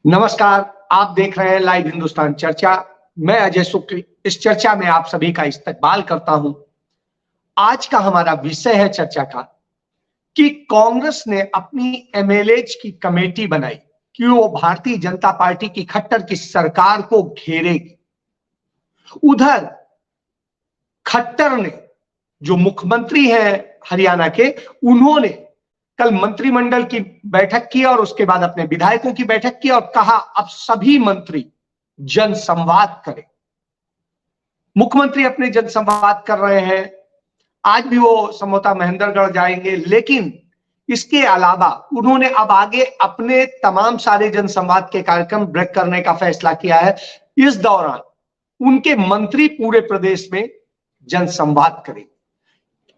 नमस्कार। आप देख रहे हैं लाइव हिंदुस्तान चर्चा। मैं अजय शुक्ल इस चर्चा में आप सभी का इस्तकबाल करता हूं। आज का हमारा विषय है चर्चा का कि कांग्रेस ने अपनी एमएलएज की कमेटी बनाई कि वो भारतीय जनता पार्टी की खट्टर की सरकार को घेरेगी। उधर खट्टर ने, जो मुख्यमंत्री हैं हरियाणा के, उन्होंने कल मंत्रिमंडल की बैठक की और उसके बाद अपने विधायकों की बैठक की और कहा अब सभी मंत्री जनसंवाद करें। मुख्यमंत्री अपने जनसंवाद कर रहे हैं। आज भी वो संभवतः महेंद्रगढ़ जाएंगे, लेकिन इसके अलावा उन्होंने अब आगे अपने तमाम सारे जनसंवाद के कार्यक्रम ब्रेक करने का फैसला किया है। इस दौरान उनके मंत्री पूरे प्रदेश में जनसंवाद करें।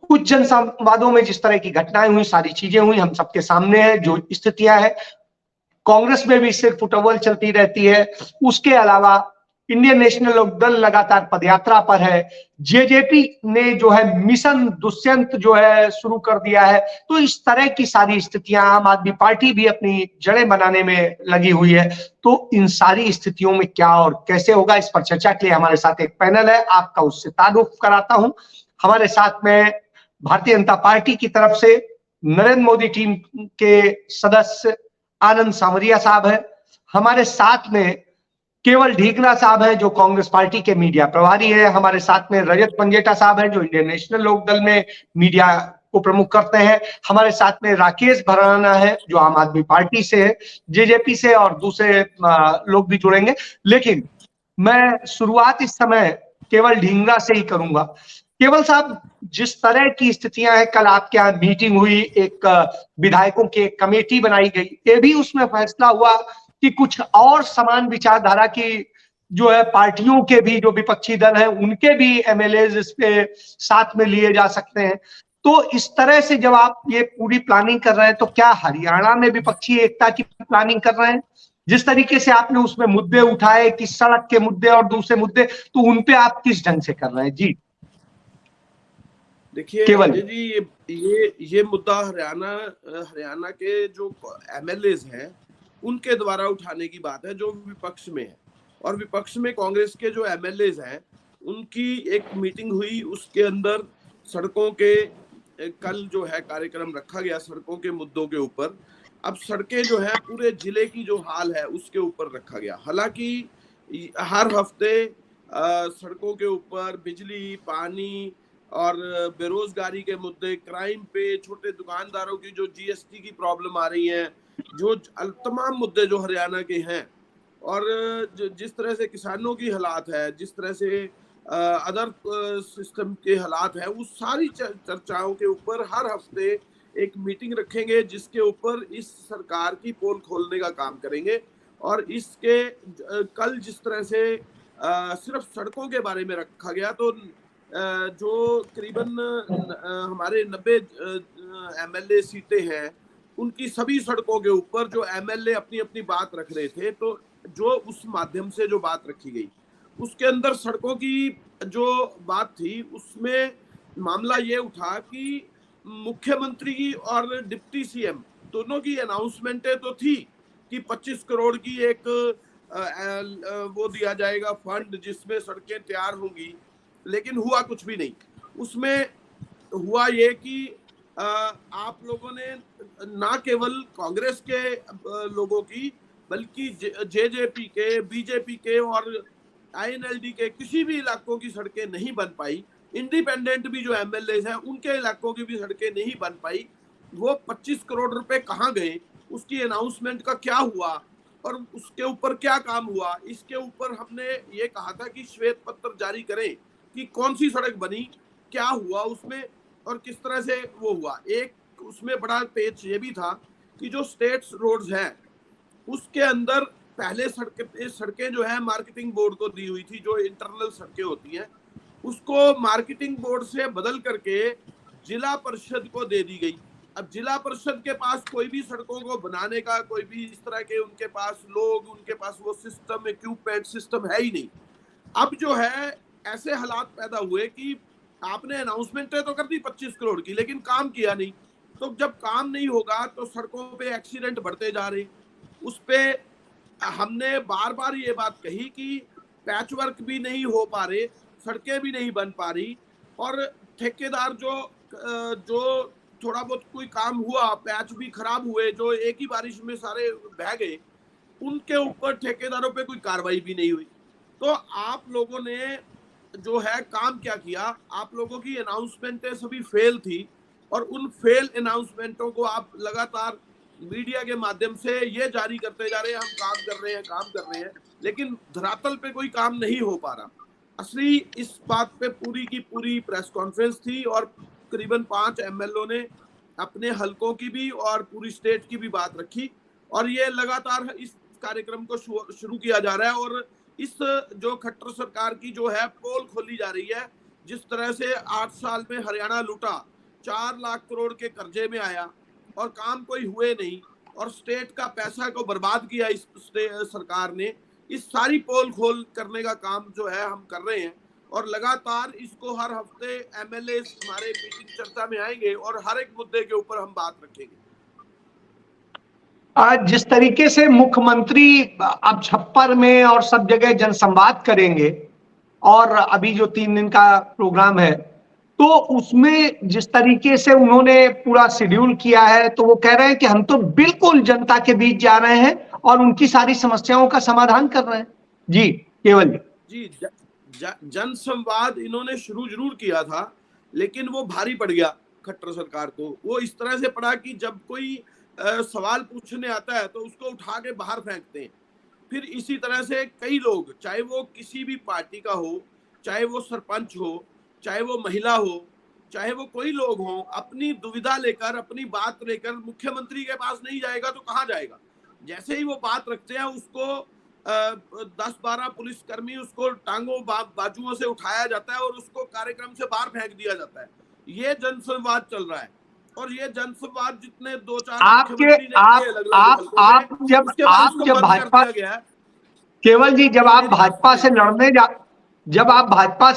कुछ जनसंवादों में जिस तरह की घटनाएं हुई, सारी चीजें हुई, हम सबके सामने है। जो स्थितियां है, कांग्रेस में भी सिर फुटबॉल चलती रहती है। उसके अलावा इंडियन नेशनल लोकदल लगातार पदयात्रा पर है। जेजेपी ने जो है मिशन दुष्यंत जो है शुरू कर दिया है। तो इस तरह की सारी स्थितियां, आम आदमी पार्टी भी अपनी जड़ें बनाने में लगी हुई है। तो इन सारी स्थितियों में क्या और कैसे होगा, इस पर चर्चा के लिए हमारे साथ एक पैनल है। आपका उससे तारुफ कराता हूं। हमारे साथ में भारतीय जनता पार्टी की तरफ से नरेंद्र मोदी टीम के सदस्य आनंद सांवरिया साहब है। हमारे साथ में केवल ढीकना साहब है, जो कांग्रेस पार्टी के मीडिया प्रभारी है। हमारे साथ में रजत पंजेटा साहब है, जो इंडियन नेशनल लोकदल में मीडिया को प्रमुख करते हैं। हमारे साथ में राकेश भराना है, जो आम आदमी पार्टी से है, जेजेपी से, और दूसरे लोग भी जुड़ेंगे। लेकिन मैं शुरुआत इस समय केवल ढींगरा से ही करूंगा। केवल साहब, जिस तरह की स्थितियां हैं, कल आपके यहाँ मीटिंग हुई, एक विधायकों की एक कमेटी बनाई गई। ये भी उसमें फैसला हुआ कि कुछ और समान विचारधारा की जो है पार्टियों के भी, जो विपक्षी दल हैं, उनके भी एमएलए इस पे साथ में लिए जा सकते हैं। तो इस तरह से जब आप ये पूरी प्लानिंग कर रहे हैं, तो क्या हरियाणा में विपक्षी एकता की प्लानिंग कर रहे हैं? जिस तरीके से आपने उसमें मुद्दे उठाए कि सड़क के मुद्दे और दूसरे मुद्दे, तो उनपे आप किस ढंग से कर रहे हैं? जी देखिए अजय जी, ये मुद्दा हरियाणा के जो एमएलएज हैं उनके द्वारा उठाने की बात है, जो विपक्ष में है। और विपक्ष में कांग्रेस के जो एमएलएज हैं उनकी एक मीटिंग हुई, उसके अंदर सड़कों के कल जो है कार्यक्रम रखा गया सड़कों के मुद्दों के ऊपर। अब सड़कें जो है पूरे जिले की जो हाल है उसके ऊपर रखा गया। हालांकि हर हफ्ते सड़कों के ऊपर बिजली, पानी और बेरोजगारी के मुद्दे, क्राइम पे, छोटे दुकानदारों की जो जीएसटी की प्रॉब्लम आ रही है, जो तमाम मुद्दे जो हरियाणा के हैं, और जिस तरह से किसानों की हालात है, जिस तरह से अदर सिस्टम के हालात है, उस सारी चर्चाओं के ऊपर हर हफ्ते एक मीटिंग रखेंगे, जिसके ऊपर इस सरकार की पोल खोलने का काम करेंगे। और इसके कल जिस तरह से सिर्फ सड़कों के बारे में रखा गया, तो जो करीबन हमारे 90 एमएलए सीटें हैं, उनकी सभी सड़कों के ऊपर जो एमएलए अपनी अपनी बात रख रहे थे, तो जो उस माध्यम से जो बात रखी गई, उसके अंदर सड़कों की जो बात थी, उसमें मामला ये उठा कि मुख्यमंत्री और डिप्टी सीएम दोनों की अनाउंसमेंटें तो थी कि 25 करोड़ की एक वो दिया जाएगा फंड, जिसमें सड़कें तैयार होंगी, लेकिन हुआ कुछ भी नहीं। उसमें हुआ ये कि आप लोगों ने ना केवल कांग्रेस के लोगों की, बल्कि जेजेपी के, बीजेपी के और आईएनएलडी के किसी भी इलाकों की सड़कें नहीं बन पाई। इंडिपेंडेंट भी जो एमएलए हैं उनके इलाकों की भी सड़कें नहीं बन पाई। वो 25 करोड़ रुपए कहाँ गए, उसकी अनाउंसमेंट का क्या हुआ और उसके ऊपर क्या काम हुआ, इसके ऊपर हमने ये कहा था कि श्वेत पत्र जारी करें कि कौन सी सड़क बनी, क्या हुआ उसमें और किस तरह से वो हुआ। एक उसमें बड़ा पेच ये भी था कि जो स्टेट रोड्स हैं उसके अंदर पहले सड़कें जो है मार्केटिंग बोर्ड को दी हुई थी, जो इंटरनल सड़कें होती हैं, उसको मार्केटिंग बोर्ड से बदल करके जिला परिषद को दे दी गई। अब जिला परिषद के पास कोई भी सड़कों को बनाने का, कोई भी इस तरह के उनके पास लोग, उनके पास वो सिस्टम, इक्विपमेंट सिस्टम है ही नहीं। अब जो है ऐसे हालात पैदा हुए कि आपने अनाउंसमेंट तो कर दी 25 करोड़ की, लेकिन काम किया नहीं। तो जब काम नहीं होगा तो सड़कों पे एक्सीडेंट बढ़ते जा रहे, उस पे हमने बार बार ये बात कही कि पैच वर्क भी नहीं हो पा रहे, सड़कें भी नहीं बन पा रही, और ठेकेदार जो थोड़ा बहुत कोई काम हुआ, पैच भी खराब हुए, जो एक ही बारिश में सारे बह गए, उनके ऊपर ठेकेदारों पे कोई कार्रवाई भी नहीं हुई। तो आप लोगों ने जो है काम क्या किया, आप लोगों की अनाउंसमेंटें सभी फेल थी, और उन फेल अनाउंसमेंटों को आप लगातार मीडिया के माध्यम से ये जारी करते जा रहे हैं, हम काम कर रहे हैं, काम कर रहे हैं, लेकिन धरातल पे कोई काम नहीं हो पा रहा। असली इस बात पे पूरी की पूरी प्रेस कॉन्फ्रेंस थी, और करीबन 5 एमएलओ ने अपने हलकों की भी और पूरी स्टेट की भी बात रखी, और ये लगातार इस कार्यक्रम को शुरू किया जा रहा है। और इस जो खट्टर सरकार की जो है पोल खोली जा रही है, जिस तरह से 8 साल में हरियाणा लूटा, 4 लाख करोड़ के कर्जे में आया और काम कोई हुए नहीं, और स्टेट का पैसा को बर्बाद किया इस सरकार ने, इस सारी पोल खोल करने का काम जो है हम कर रहे हैं। और लगातार इसको हर हफ्ते एमएलए हमारे मीटिंग चर्चा में आएंगे और हर एक मुद्दे के ऊपर हम बात रखेंगे। जिस तरीके से मुख्यमंत्री अब छप्पर में और सब जगह जनसंवाद करेंगे, और अभी जो 3 दिन का प्रोग्राम है, तो उसमें जिस तरीके से उन्होंने पूरा शेड्यूल किया है, तो वो कह रहे हैं कि हम तो बिल्कुल जनता के बीच जा रहे हैं और उनकी सारी समस्याओं का समाधान कर रहे हैं। जी केवल जी, जन संवाद इन्होंने शुरू जरूर किया था, लेकिन वो भारी पड़ गया खट्टर सरकार को। वो इस तरह से पड़ा कि जब कोई सवाल पूछने आता है तो उसको उठा के बाहर फेंकते हैं। फिर इसी तरह से कई लोग, चाहे वो किसी भी पार्टी का हो, चाहे वो सरपंच हो, चाहे वो महिला हो, चाहे वो कोई लोग हो, अपनी दुविधा लेकर, अपनी बात लेकर मुख्यमंत्री के पास नहीं जाएगा तो कहाँ जाएगा। जैसे ही वो बात रखते हैं, उसको 10-12 पुलिसकर्मी उसको टांगों बाजुओं से उठाया जाता है और उसको कार्यक्रम से बाहर फेंक दिया जाता है। ये जनसंवाद चल रहा है, और ये जनसंवाद जितने 2-4 मुख्यमंत्री ने किए अलग-अलग हलकों में, उसके बाद इसको बंद कर दिया गया है। केवल जी, जब आप भाजपा से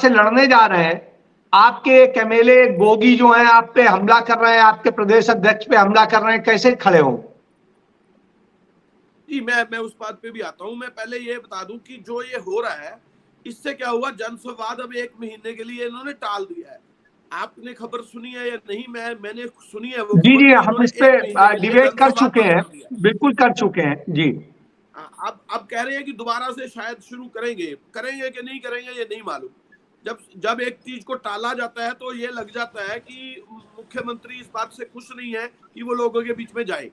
लड़ने जा रहे हैं, आपके एक एमएलए गोगी जो हैं आप पे हमला कर रहे हैं, आपके प्रदेश अध्यक्ष पे हमला कर रहे हैं, कैसे खड़े हो? जी, मैं उस बात पे भी आता हूं। मैं पहले ये बता दूं कि जो ये हो रहा है, इससे क्या हुआ, जनसंवाद अब 1 महीने के लिए इन्होंने टाल दिया है। आपने खबर सुनी है या नहीं, मैंने सुनी है वो जी खबर जी, कि हम इन्होंने इस पे 1 महीने के लिए डिबेट कर जनसंवाद चुके बंद हैं, कर दिया। बिल्कुल कर चुके हैं जी। अब कह रहे हैं कि दोबारा से शायद शुरू करेंगे कि नहीं करेंगे ये नहीं मालूम। जब एक चीज को टाला जाता है तो ये लग जाता है कि मुख्यमंत्री इस बात से खुश नहीं है कि वो लोगों के बीच में जाए।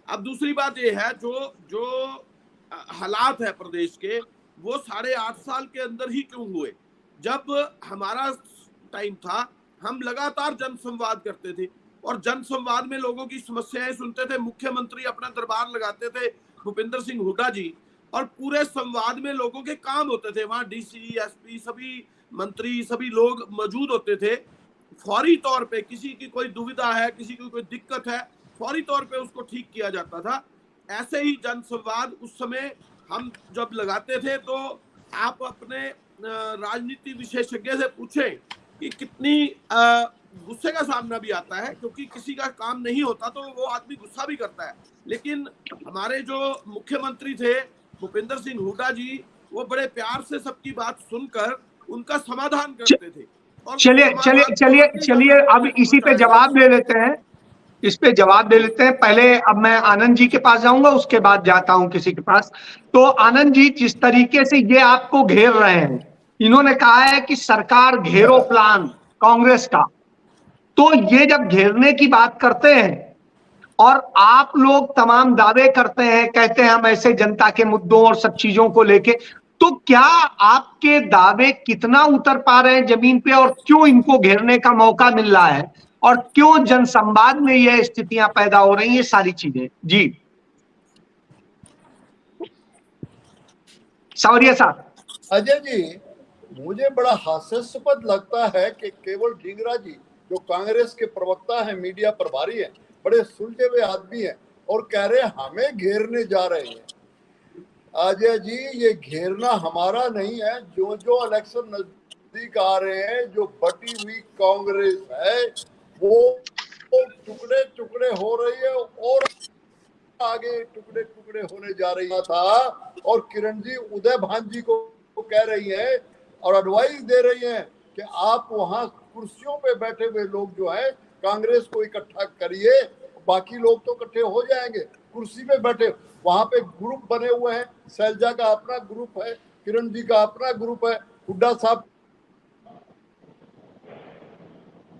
अब दूसरी बात ये है, जो हालात है प्रदेश के, वो 8.5 साल के अंदर ही क्यों हुए। जब हमारा टाइम था, हम लगातार जनसंवाद करते थे और जनसंवाद में लोगों की समस्याएं सुनते थे। मुख्यमंत्री अपना दरबार लगाते थे, भूपिंदर सिंह हुड्डा जी, और पूरे संवाद में लोगों के काम होते थे। वहां डीसी, एसपी, सभी मंत्री, सभी लोग मौजूद होते थे। फौरी तौर पे किसी की कोई दुविधा है, किसी की कोई दिक्कत है, फौरी तौर पे उसको ठीक किया जाता था। ऐसे ही जनसंवाद उस समय हम जब लगाते थे, तो आप अपने राजनीति विशेषज्ञ से पूछें कि कितनी गुस्से का सामना भी आता है, क्योंकि किसी का काम नहीं होता तो वो आदमी गुस्सा भी करता है। लेकिन हमारे जो मुख्यमंत्री थे भूपिंदर सिंह हुड्डा जी, वो बड़े प्यार से सबकी बात सुनकर उनका समाधान करते थे। और चलिए अब इसी पे जवाब दे लेते हैं, इस पे जवाब दे लेते हैं। पहले अब मैं आनंद जी के पास जाऊंगा, उसके बाद जाता हूं किसी के पास। तो आनंद जी, जिस तरीके से ये आपको घेर रहे हैं, इन्होंने कहा है कि सरकार घेरो प्लान कांग्रेस का, तो ये जब घेरने की बात करते हैं और आप लोग तमाम दावे करते हैं, कहते हैं हम ऐसे जनता के मुद्दों और सब चीजों को लेके, तो क्या आपके दावे कितना उतर पा रहे हैं जमीन पे, और क्यों इनको घेरने का मौका मिल रहा है, और क्यों जनसंवाद में ये स्थितियां पैदा हो रही हैं, सारी चीजें? जी सावरिया साहब। अजय जी, मुझे बड़ा हास्यास्पद लगता है कि केवल ढींगरा जी, जो कांग्रेस के प्रवक्ता हैं, मीडिया प्रभारी हैं, बड़े सुलझे हुए आदमी हैं, और कह रहे हैं हमें घेरने जा रहे हैं। अजय जी, ये घेरना हमारा नहीं है। जो जो इलेक्शन नजदीक आ रहे हैं, जो बटी हुई कांग्रेस है वो टुकड़े टुकड़े हो रही है, और आगे टुकड़े टुकड़े होने जा रही था। और किरण जी उदय भान जी को कह रही है और एडवाइस दे रही है कि आप वहां कुर्सियों पे बैठे हुए लोग जो है कांग्रेस को इकट्ठा करिए, बाकी लोग तो इकट्ठे हो जाएंगे। कुर्सी पे बैठे वहां पे ग्रुप बने हुए हैं, शैलजा का अपना ग्रुप है, किरण जी का अपना ग्रुप है, हुड्डा साहब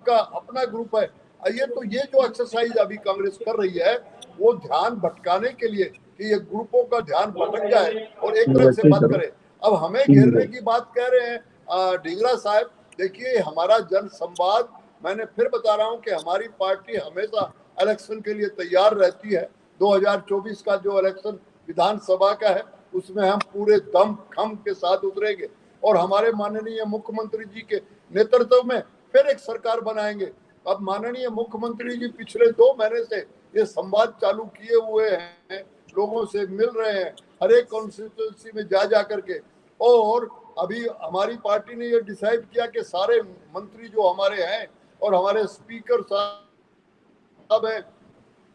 का अपना ग्रुप है। ये जो एक्सरसाइज अभी कांग्रेस कर रही है वो ध्यान भटकाने के लिए कि ये ग्रुपों का ध्यान भटक जाए और एक तरफ से बात करे। अब हमें घेरने की बात कह रहे हैं ढींगरा साहब। देखिए हमारा जन संवाद, मैंने फिर बता रहा हूं कि हमारी पार्टी हमेशा इलेक्शन के लिए तैयार रहती है। 2024 का जो इलेक्शन विधानसभा का है उसमें हम पूरे दम खम के साथ उतरेंगे और हमारे माननीय मुख्यमंत्री जी के नेतृत्व में फिर एक सरकार बनाएंगे। अब माननीय मुख्यमंत्री जी पिछले 2 महीने से ये संवाद चालू किए हुए हैं, लोगों से मिल रहे हैं हर एक कॉन्स्टिट्यूंसी में जा करके। और अभी हमारी पार्टी ने ये डिसाइड किया कि सारे मंत्री जो हमारे हैं और हमारे स्पीकर साहब हैं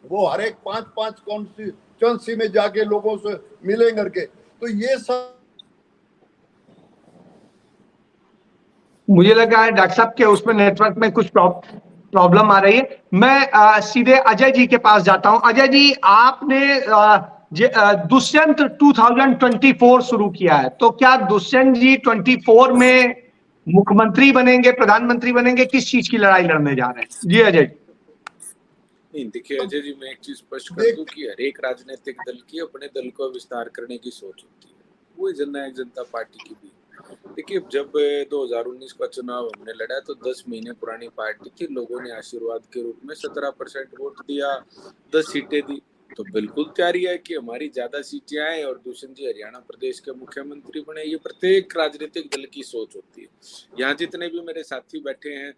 वो हर एक 5-5 कॉन्स्टिट्यूंसी में जाके लोगों से मिलेंगे करके। तो ये सब मुझे लगा है डॉक्टर साहब के उसमें नेटवर्क में कुछ प्रॉब्लम आ रही है। मैं सीधे अजय जी के पास जाता हूं। अजय जी, आपने दुष्यंत 2024 शुरू किया है, तो क्या दुष्यंत जी 24 में मुख्यमंत्री बनेंगे, प्रधानमंत्री बनेंगे, किस चीज की लड़ाई लड़ने जा रहे हैं? जी अजय। नहीं देखिए अजय जी, मैं एक चीज स्पष्ट कर दूं कि हर एक राजनीतिक दल की अपने दल को विस्तार करने की सोच होती है, वो जननायक जनता पार्टी की भी। देखिए जब 2019 का चुनाव हमने लड़ा तो 10 महीने पुरानी पार्टी थी, लोगों ने आशीर्वाद के रूप में 17% वोट दिया, 10 सीटें दी, तो बिल्कुल तैयारी है कि हमारी ज्यादा सीटें आए और दुष्यंत जी हरियाणा प्रदेश के मुख्यमंत्री बने। ये प्रत्येक राजनीतिक दल की सोच होती है। यहाँ जितने भी मेरे साथी बैठे हैं,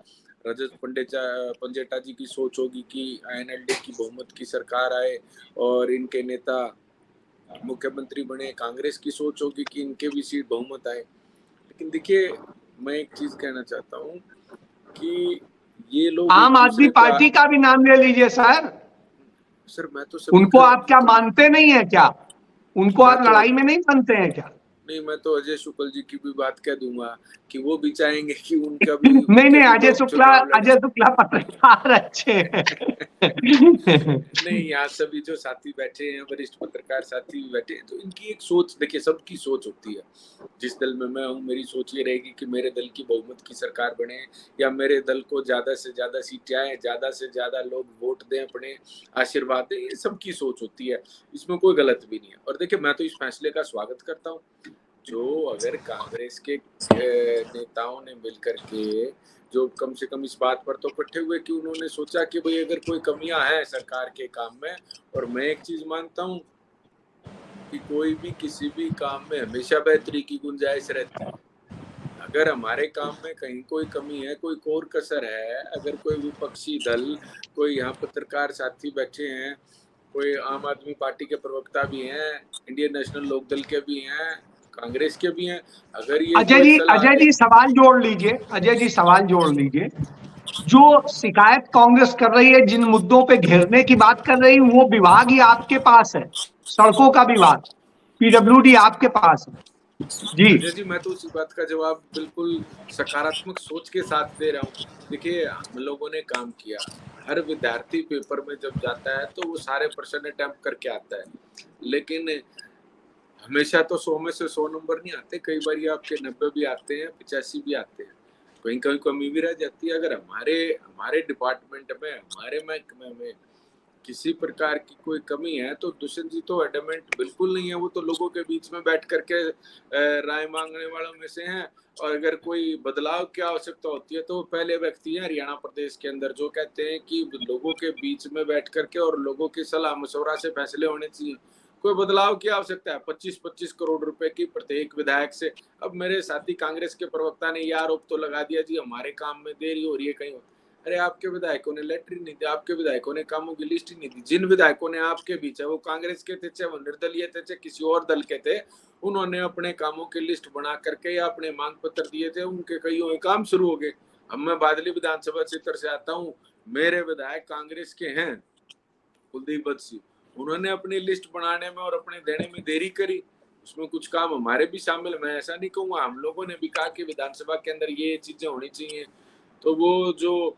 रजत पंजेटा जी की सोच होगी कि INLD की बहुमत की सरकार आए और इनके नेता मुख्यमंत्री बने। कांग्रेस की सोच होगी कि इनके भी सीट बहुमत आए। लेकिन देखिए मैं एक चीज कहना चाहता हूँ कि ये लोग आम आदमी पार्टी का भी नाम ले लीजिए सर। सर मैं तो उनको आप क्या मानते नहीं है क्या? उनको आप लड़ाई में नहीं मानते हैं क्या? नहीं, मैं तो अजय शुक्ल जी की भी बात कह दूंगा कि वो भी चाहेंगे कि उनका भी नहीं अजय शुक्ला पत्रकार अच्छे नहीं, यहाँ सभी जो साथी बैठे हैं, वरिष्ठ पत्रकार साथी भी बैठे हैं, तो इनकी एक सोच, देखिए सबकी सोच होती है। जिस दल में मैं हूँ मेरी सोच ये रहेगी कि मेरे दल की बहुमत की सरकार बने या मेरे दल को ज्यादा से ज्यादा सीटें आए, ज्यादा से ज्यादा लोग वोट दें, अपने आशीर्वाद दें, ये सबकी सोच होती है, इसमें कोई गलत भी नहीं है। और देखिए मैं तो इस फैसले का स्वागत करता हूँ। जो अगर कांग्रेस के नेताओं ने मिलकर के जो कम से कम इस बात पर तो इकट्ठे हुए कि उन्होंने सोचा कि भाई अगर कोई कमियां हैं सरकार के काम में, और मैं एक चीज मानता हूं कि कोई भी किसी भी काम में हमेशा बेहतरी की गुंजाइश रहती है। अगर हमारे काम में कहीं कोई कमी है, कोई कोर कसर है, अगर कोई विपक्षी दल, कोई यहाँ पत्रकार साथी बैठे हैं, कोई आम आदमी पार्टी के प्रवक्ता भी हैं, इंडियन नेशनल लोकदल के भी हैं, कांग्रेस के भी हैं, अगर ये अजय जी सवाल जोड़ लीजिए, अजय जी सवाल जोड़ लीजिए। जो शिकायत कांग्रेस कर रही है, जिन मुद्दों पे घेरने की बात कर रही है, वो विभाग ही आपके पास है। सड़कों का विभाग, PWD आपके पास है। जी अजय जी, मैं तो उसी बात का जवाब बिल्कुल सकारात्मक सोच के साथ दे रहा हूँ। देखिए हम लोगों ने काम किया, हर विद्यार्थी पेपर में जब जाता है तो वो सारे प्रश्न अटेम्प्ट करके आता है, लेकिन हमेशा तो 100 में से 100 नंबर नहीं आते, कई बार आपके 90 भी आते हैं, 85 भी आते हैं, कहीं कहीं कमी भी रह जाती है। अगर हमारे डिपार्टमेंट में, हमारे महकमे में किसी प्रकार की कोई कमी है तो दुष्यंत जी तो एडमेंट बिल्कुल नहीं है, वो तो लोगों के बीच में बैठ करके राय मांगने वालों में से हैं। और अगर कोई बदलाव की आवश्यकता होती है तो पहले व्यक्ति हैं हरियाणा प्रदेश के अंदर जो कहते हैं कि लोगों के बीच में बैठ करके और लोगों की सलाह मशवरा से फैसले होने चाहिए। कोई बदलाव की आवश्यकता है 25-25 करोड़ रुपए की प्रत्येक विधायक से। अब मेरे साथी कांग्रेस के प्रवक्ता ने यह आरोप तो लगा दिया जी हमारे काम में देरी हो रही है कहीं। अरे आपके विधायकों ने लेटर ही नहीं दी, आपके विधायकों ने कामों की लिस्ट ही नहीं दी। जिन विधायकों ने आपके बीच है वो कांग्रेस के थे, चाहे वो निर्दलीय थे, चाहे किसी और दल के थे, उन्होंने अपने कामों की लिस्ट बना करके या अपने मांग पत्र दिए थे, उनके कईयों काम शुरू हो गए। अब मैं बादली विधानसभा क्षेत्र से आता हूँ, मेरे विधायक कांग्रेस के हैं, कुलदीप बत्सी, उन्होंने अपनी लिस्ट बनाने में और अपने देने में देरी करी, उसमें कुछ काम हमारे भी शामिल। मैं ऐसा नहीं कहूँगा, हम लोगों ने भी कहा कि विधानसभा के अंदर ये चीजें होनी चाहिए, तो वो जो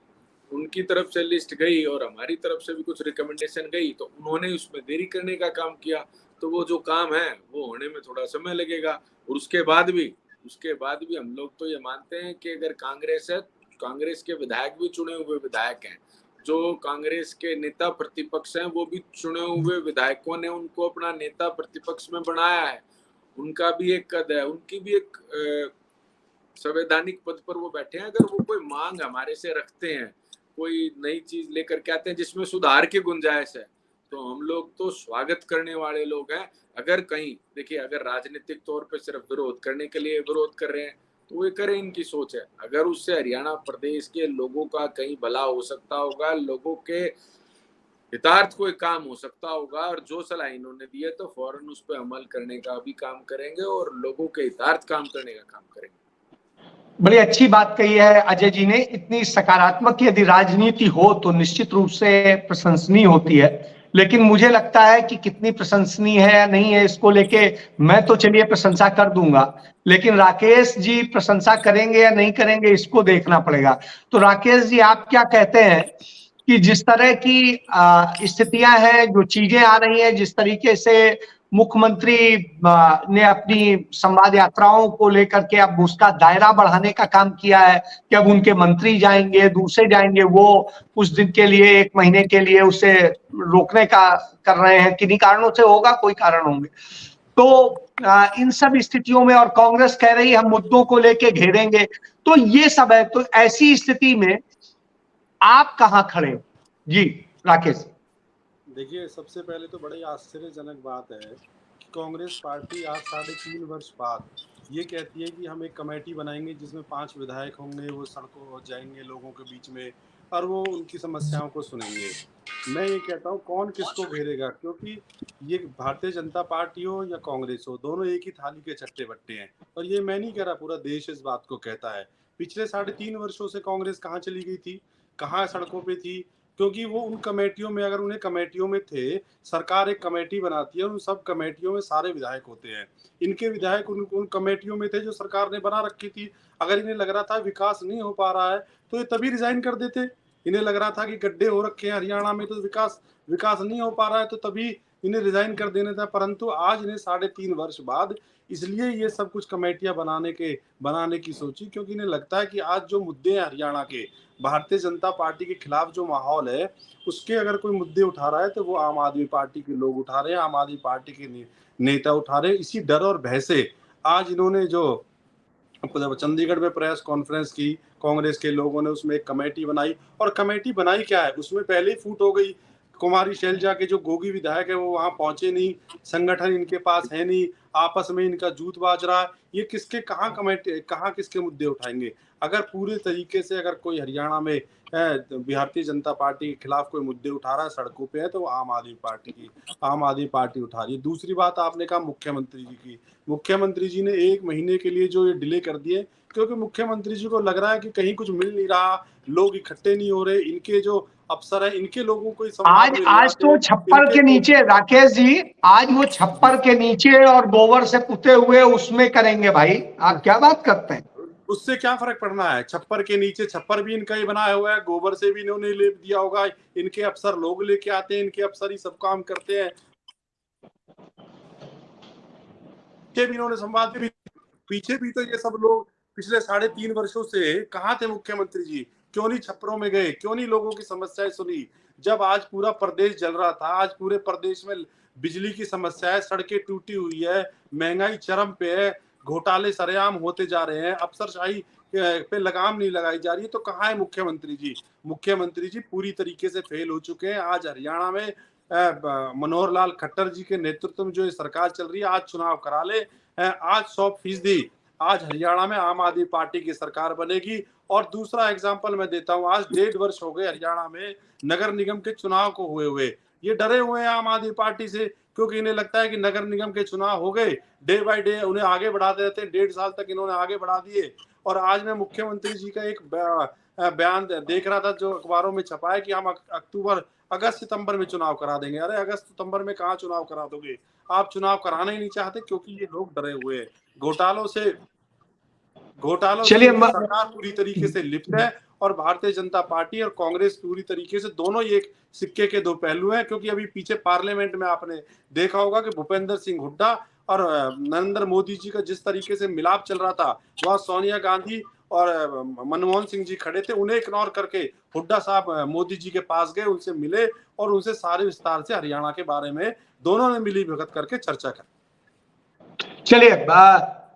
उनकी तरफ से लिस्ट गई और हमारी तरफ से भी कुछ रिकमेंडेशन गई, तो उन्होंने उसमें देरी करने का काम किया। तो वो जो काम है वो होने में थोड़ा समय लगेगा। और उसके बाद भी हम लोग तो ये मानते हैं कि अगर कांग्रेस है, कांग्रेस के विधायक भी चुने हुए विधायक हैं, जो कांग्रेस के नेता प्रतिपक्ष हैं वो भी चुने हुए विधायकों ने उनको अपना नेता प्रतिपक्ष में बनाया है। उनका भी एक कद है, उनकी भी एक संवैधानिक पद पर वो बैठे हैं। अगर वो कोई मांग हमारे से रखते हैं, कोई नई चीज लेकर के आते हैं जिसमें सुधार की गुंजाइश है, तो हम लोग तो स्वागत करने वाले लोग हैं। अगर कहीं देखिए, अगर राजनीतिक तौर पे सिर्फ विरोध करने के लिए विरोध कर रहे हैं तो वे करें, इनकी सोच है। अगर उससे हरियाणा प्रदेश के लोगों का कहीं भला हो सकता होगा, लोगों के हितार्थ कोई काम हो सकता होगा, और जो सलाह इन्होंने दी है तो फौरन उस पर अमल करने का भी काम करेंगे और लोगों के हितार्थ काम करने का काम करेंगे। बड़ी अच्छी बात कही है अजय जी ने। इतनी सकारात्मक यदि राजनीति हो तो निश्चित रूप से प्रशंसनीय होती है, लेकिन मुझे लगता है कि कितनी प्रशंसनीय है या नहीं है इसको लेके मैं तो चलिए प्रशंसा कर दूंगा, लेकिन राकेश जी प्रशंसा करेंगे या नहीं करेंगे इसको देखना पड़ेगा। तो राकेश जी, आप क्या कहते हैं कि जिस तरह की स्थितियां हैं, जो चीजें आ रही हैं, जिस तरीके से मुख्यमंत्री ने अपनी संवाद यात्राओं को लेकर के अब उसका दायरा बढ़ाने का काम किया है कि अब उनके मंत्री जाएंगे, दूसरे जाएंगे, वो कुछ दिन के लिए, एक महीने के लिए उसे रोकने का कर रहे हैं, किन्हीं कारणों से होगा, कोई कारण होंगे। तो इन सब स्थितियों में, और कांग्रेस कह रही है हम मुद्दों को लेके घेरेंगे, तो ये सब है। तो ऐसी स्थिति में आप कहां खड़े? जी राकेश। देखिए, सबसे पहले तो बड़ी आश्चर्यजनक बात है कि कांग्रेस पार्टी आज 3.5 वर्ष बाद ये कहती है कि हम एक कमेटी बनाएंगे जिसमें 5 विधायक होंगे, वो सड़कों पर जाएंगे लोगों के बीच में और वो उनकी समस्याओं को सुनेंगे। मैं ये कहता हूँ कौन किसको घेरेगा, क्योंकि ये भारतीय जनता पार्टी हो या कांग्रेस हो, दोनों एक ही थाली के चट्टे बट्टे हैं। और ये मैं नहीं कह रहा, पूरा देश इस बात को कहता है। पिछले 3.5 वर्षों से कांग्रेस कहाँ चली गई थी, कहाँ सड़कों पे थी? क्योंकि वो उन कमेटियों में, अगर उन्हें कमेटियों में थे, सरकार एक कमेटी बनाती है, उन सब कमेटियों में सारे विधायक होते हैं। इनके विधायक उन कमेटियों में थे जो सरकार ने बना रखी थी। अगर इन्हें लग रहा था विकास नहीं हो पा रहा है तो ये तभी रिजाइन कर देते। इन्हें लग रहा था कि गड्ढे हो रखे हैं हरियाणा में तो विकास नहीं हो पा रहा है तो तभी इन्हें रिजाइन कर देना था। परंतु आज इन्हें 3.5 वर्ष बाद इसलिए ये सब कुछ कमेटियां बनाने की सोची, क्योंकि इन्हें लगता है कि आज जो मुद्दे हैं हरियाणा के, भारतीय जनता पार्टी के खिलाफ जो माहौल है, उसके अगर कोई मुद्दे उठा रहा है तो वो आम आदमी पार्टी के लोग उठा रहे हैं, आम आदमी पार्टी के नेता उठा रहे हैं। इसी डर और भय से आज इन्होंने जो चंडीगढ़ में प्रेस कॉन्फ्रेंस की, कांग्रेस के लोगों ने उसमें एक कमेटी बनाई। और कमेटी बनाई क्या है, उसमें पहले ही फूट हो गई। कुमारी शैलजा के जो गोगी विधायक है वो वहां पहुंचे नहीं, संगठन इनके पास है नहीं, आपस में इनका जूत बाज रहा है। ये किसके कहाँ किसके मुद्दे उठाएंगे? अगर पूरे तरीके से अगर कोई हरियाणा में भारतीय जनता पार्टी के खिलाफ कोई मुद्दे उठा रहा है सड़कों पे है तो आम आदमी पार्टी उठा रही है। दूसरी बात आपने कहा मुख्यमंत्री जी की। मुख्यमंत्री जी ने 1 महीने के लिए जो ये डिले कर दिए, क्योंकि मुख्यमंत्री जी को लग रहा है कि कहीं कुछ मिल नहीं रहा, लोग इकट्ठे नहीं हो रहे, इनके जो अफसर है इनके लोगों को आज तो छप्पर के नीचे राकेश जी, आज वो छप्पर के नीचे और गोबर से पुते हुए उसमें करेंगे। भाई आप क्या बात करते हैं? उससे क्या फर्क पड़ना है? छप्पर के नीचे, छप्पर भी इनका ही बनाया हुआ है, गोबर से भी इन्होंने लेप दिया होगा, इनके अफसर लोग लेके आते हैं, इनके अफसर ही सब काम करते हैं। भी इन्होंने संवाद भी, पीछे भी तो ये सब लोग पिछले 3.5 वर्षों से कहाँ थे मुख्यमंत्री जी? क्यों नहीं छप्परों में गए, क्यों नहीं लोगों की समस्याएं सुनी? जब आज पूरा प्रदेश जल रहा था, आज पूरे प्रदेश में बिजली की समस्या है, सड़कें टूटी हुई है, महंगाई चरम पे है, घोटाले सरेआम होते जा रहे हैं, अफसरशाही पे लगाम नहीं लगाई जा रही है, तो कहाँ है मुख्यमंत्री जी? मुख्यमंत्री जी पूरी तरीके से फेल हो चुके हैं। आज हरियाणा में मनोहर लाल खट्टर जी के नेतृत्व में जो ये सरकार चल रही है, आज चुनाव करा ले, आज 100% आज हरियाणा में आम आदमी पार्टी की सरकार बनेगी। और दूसरा एग्जांपल मैं देता हूं, आज 1.5 वर्ष हो गए हरियाणा में नगर निगम के चुनाव को हुए। ये डरे हुए हैं आम आदमी पार्टी से, क्योंकि इन्हें लगता है कि नगर निगम के चुनाव हो गए, डे बाय डे उन्हें आगे बढ़ाते रहते हैं। 1.5 साल तक इन्होंने आगे बढ़ा दिए। और आज मैं मुख्यमंत्री जी का एक बयान देख रहा था जो अखबारों में छपा है कि हम अक्टूबर अगस्त सितंबर में चुनाव करा देंगे। अरे अगस्त सितंबर में कहाँ चुनाव करा दोगे? आप चुनाव कराना ही नहीं चाहते क्योंकि ये लोग डरे हुए हैं घोटालों से चलिए सरकार पूरी तरीके से लिप्त है और भारतीय जनता पार्टी और कांग्रेस पूरी तरीके से, दोनों ही एक सिक्के के दो पहलू हैं। क्योंकि अभी पीछे पार्लियामेंट में आपने देखा होगा कि भूपेंद्र सिंह हुड्डा और नरेंद्र मोदी जी का जिस तरीके से मिलाप चल रहा था, वहाँ सोनिया गांधी और मनमोहन सिंह जी खड़े थे, उन्हें इग्नोर करके हुड्डा साहब मोदी जी के पास गए, उनसे मिले और उनसे सारे विस्तार से हरियाणा के बारे में दोनों ने मिली भगत करके चर्चा की। चलिए,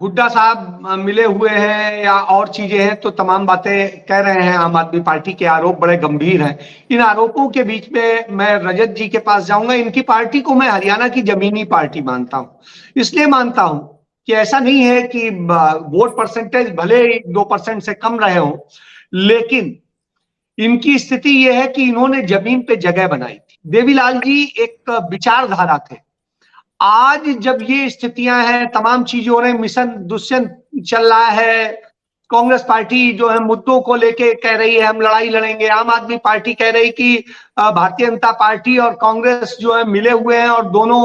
हुड्डा साहब मिले हुए हैं या और चीजें हैं तो तमाम बातें कह रहे हैं। आम आदमी पार्टी के आरोप बड़े गंभीर हैं। इन आरोपों के बीच में मैं रजत जी के पास जाऊंगा। इनकी पार्टी को मैं हरियाणा की जमीनी पार्टी मानता हूं। इसलिए मानता हूं कि ऐसा नहीं है कि वोट परसेंटेज भले ही 2% से कम रहे हो, लेकिन इनकी स्थिति यह है कि इन्होंने जमीन पे जगह बनाई थी। देवीलाल जी एक विचारधारा थे। आज जब ये स्थितियां हैं, तमाम चीजें हो रही, मिशन दुष्यंत चल रहा है, कांग्रेस पार्टी जो है मुद्दों को लेके कह रही है हम लड़ाई लड़ेंगे, आम आदमी पार्टी कह रही कि भारतीय जनता पार्टी और कांग्रेस जो है मिले हुए हैं और दोनों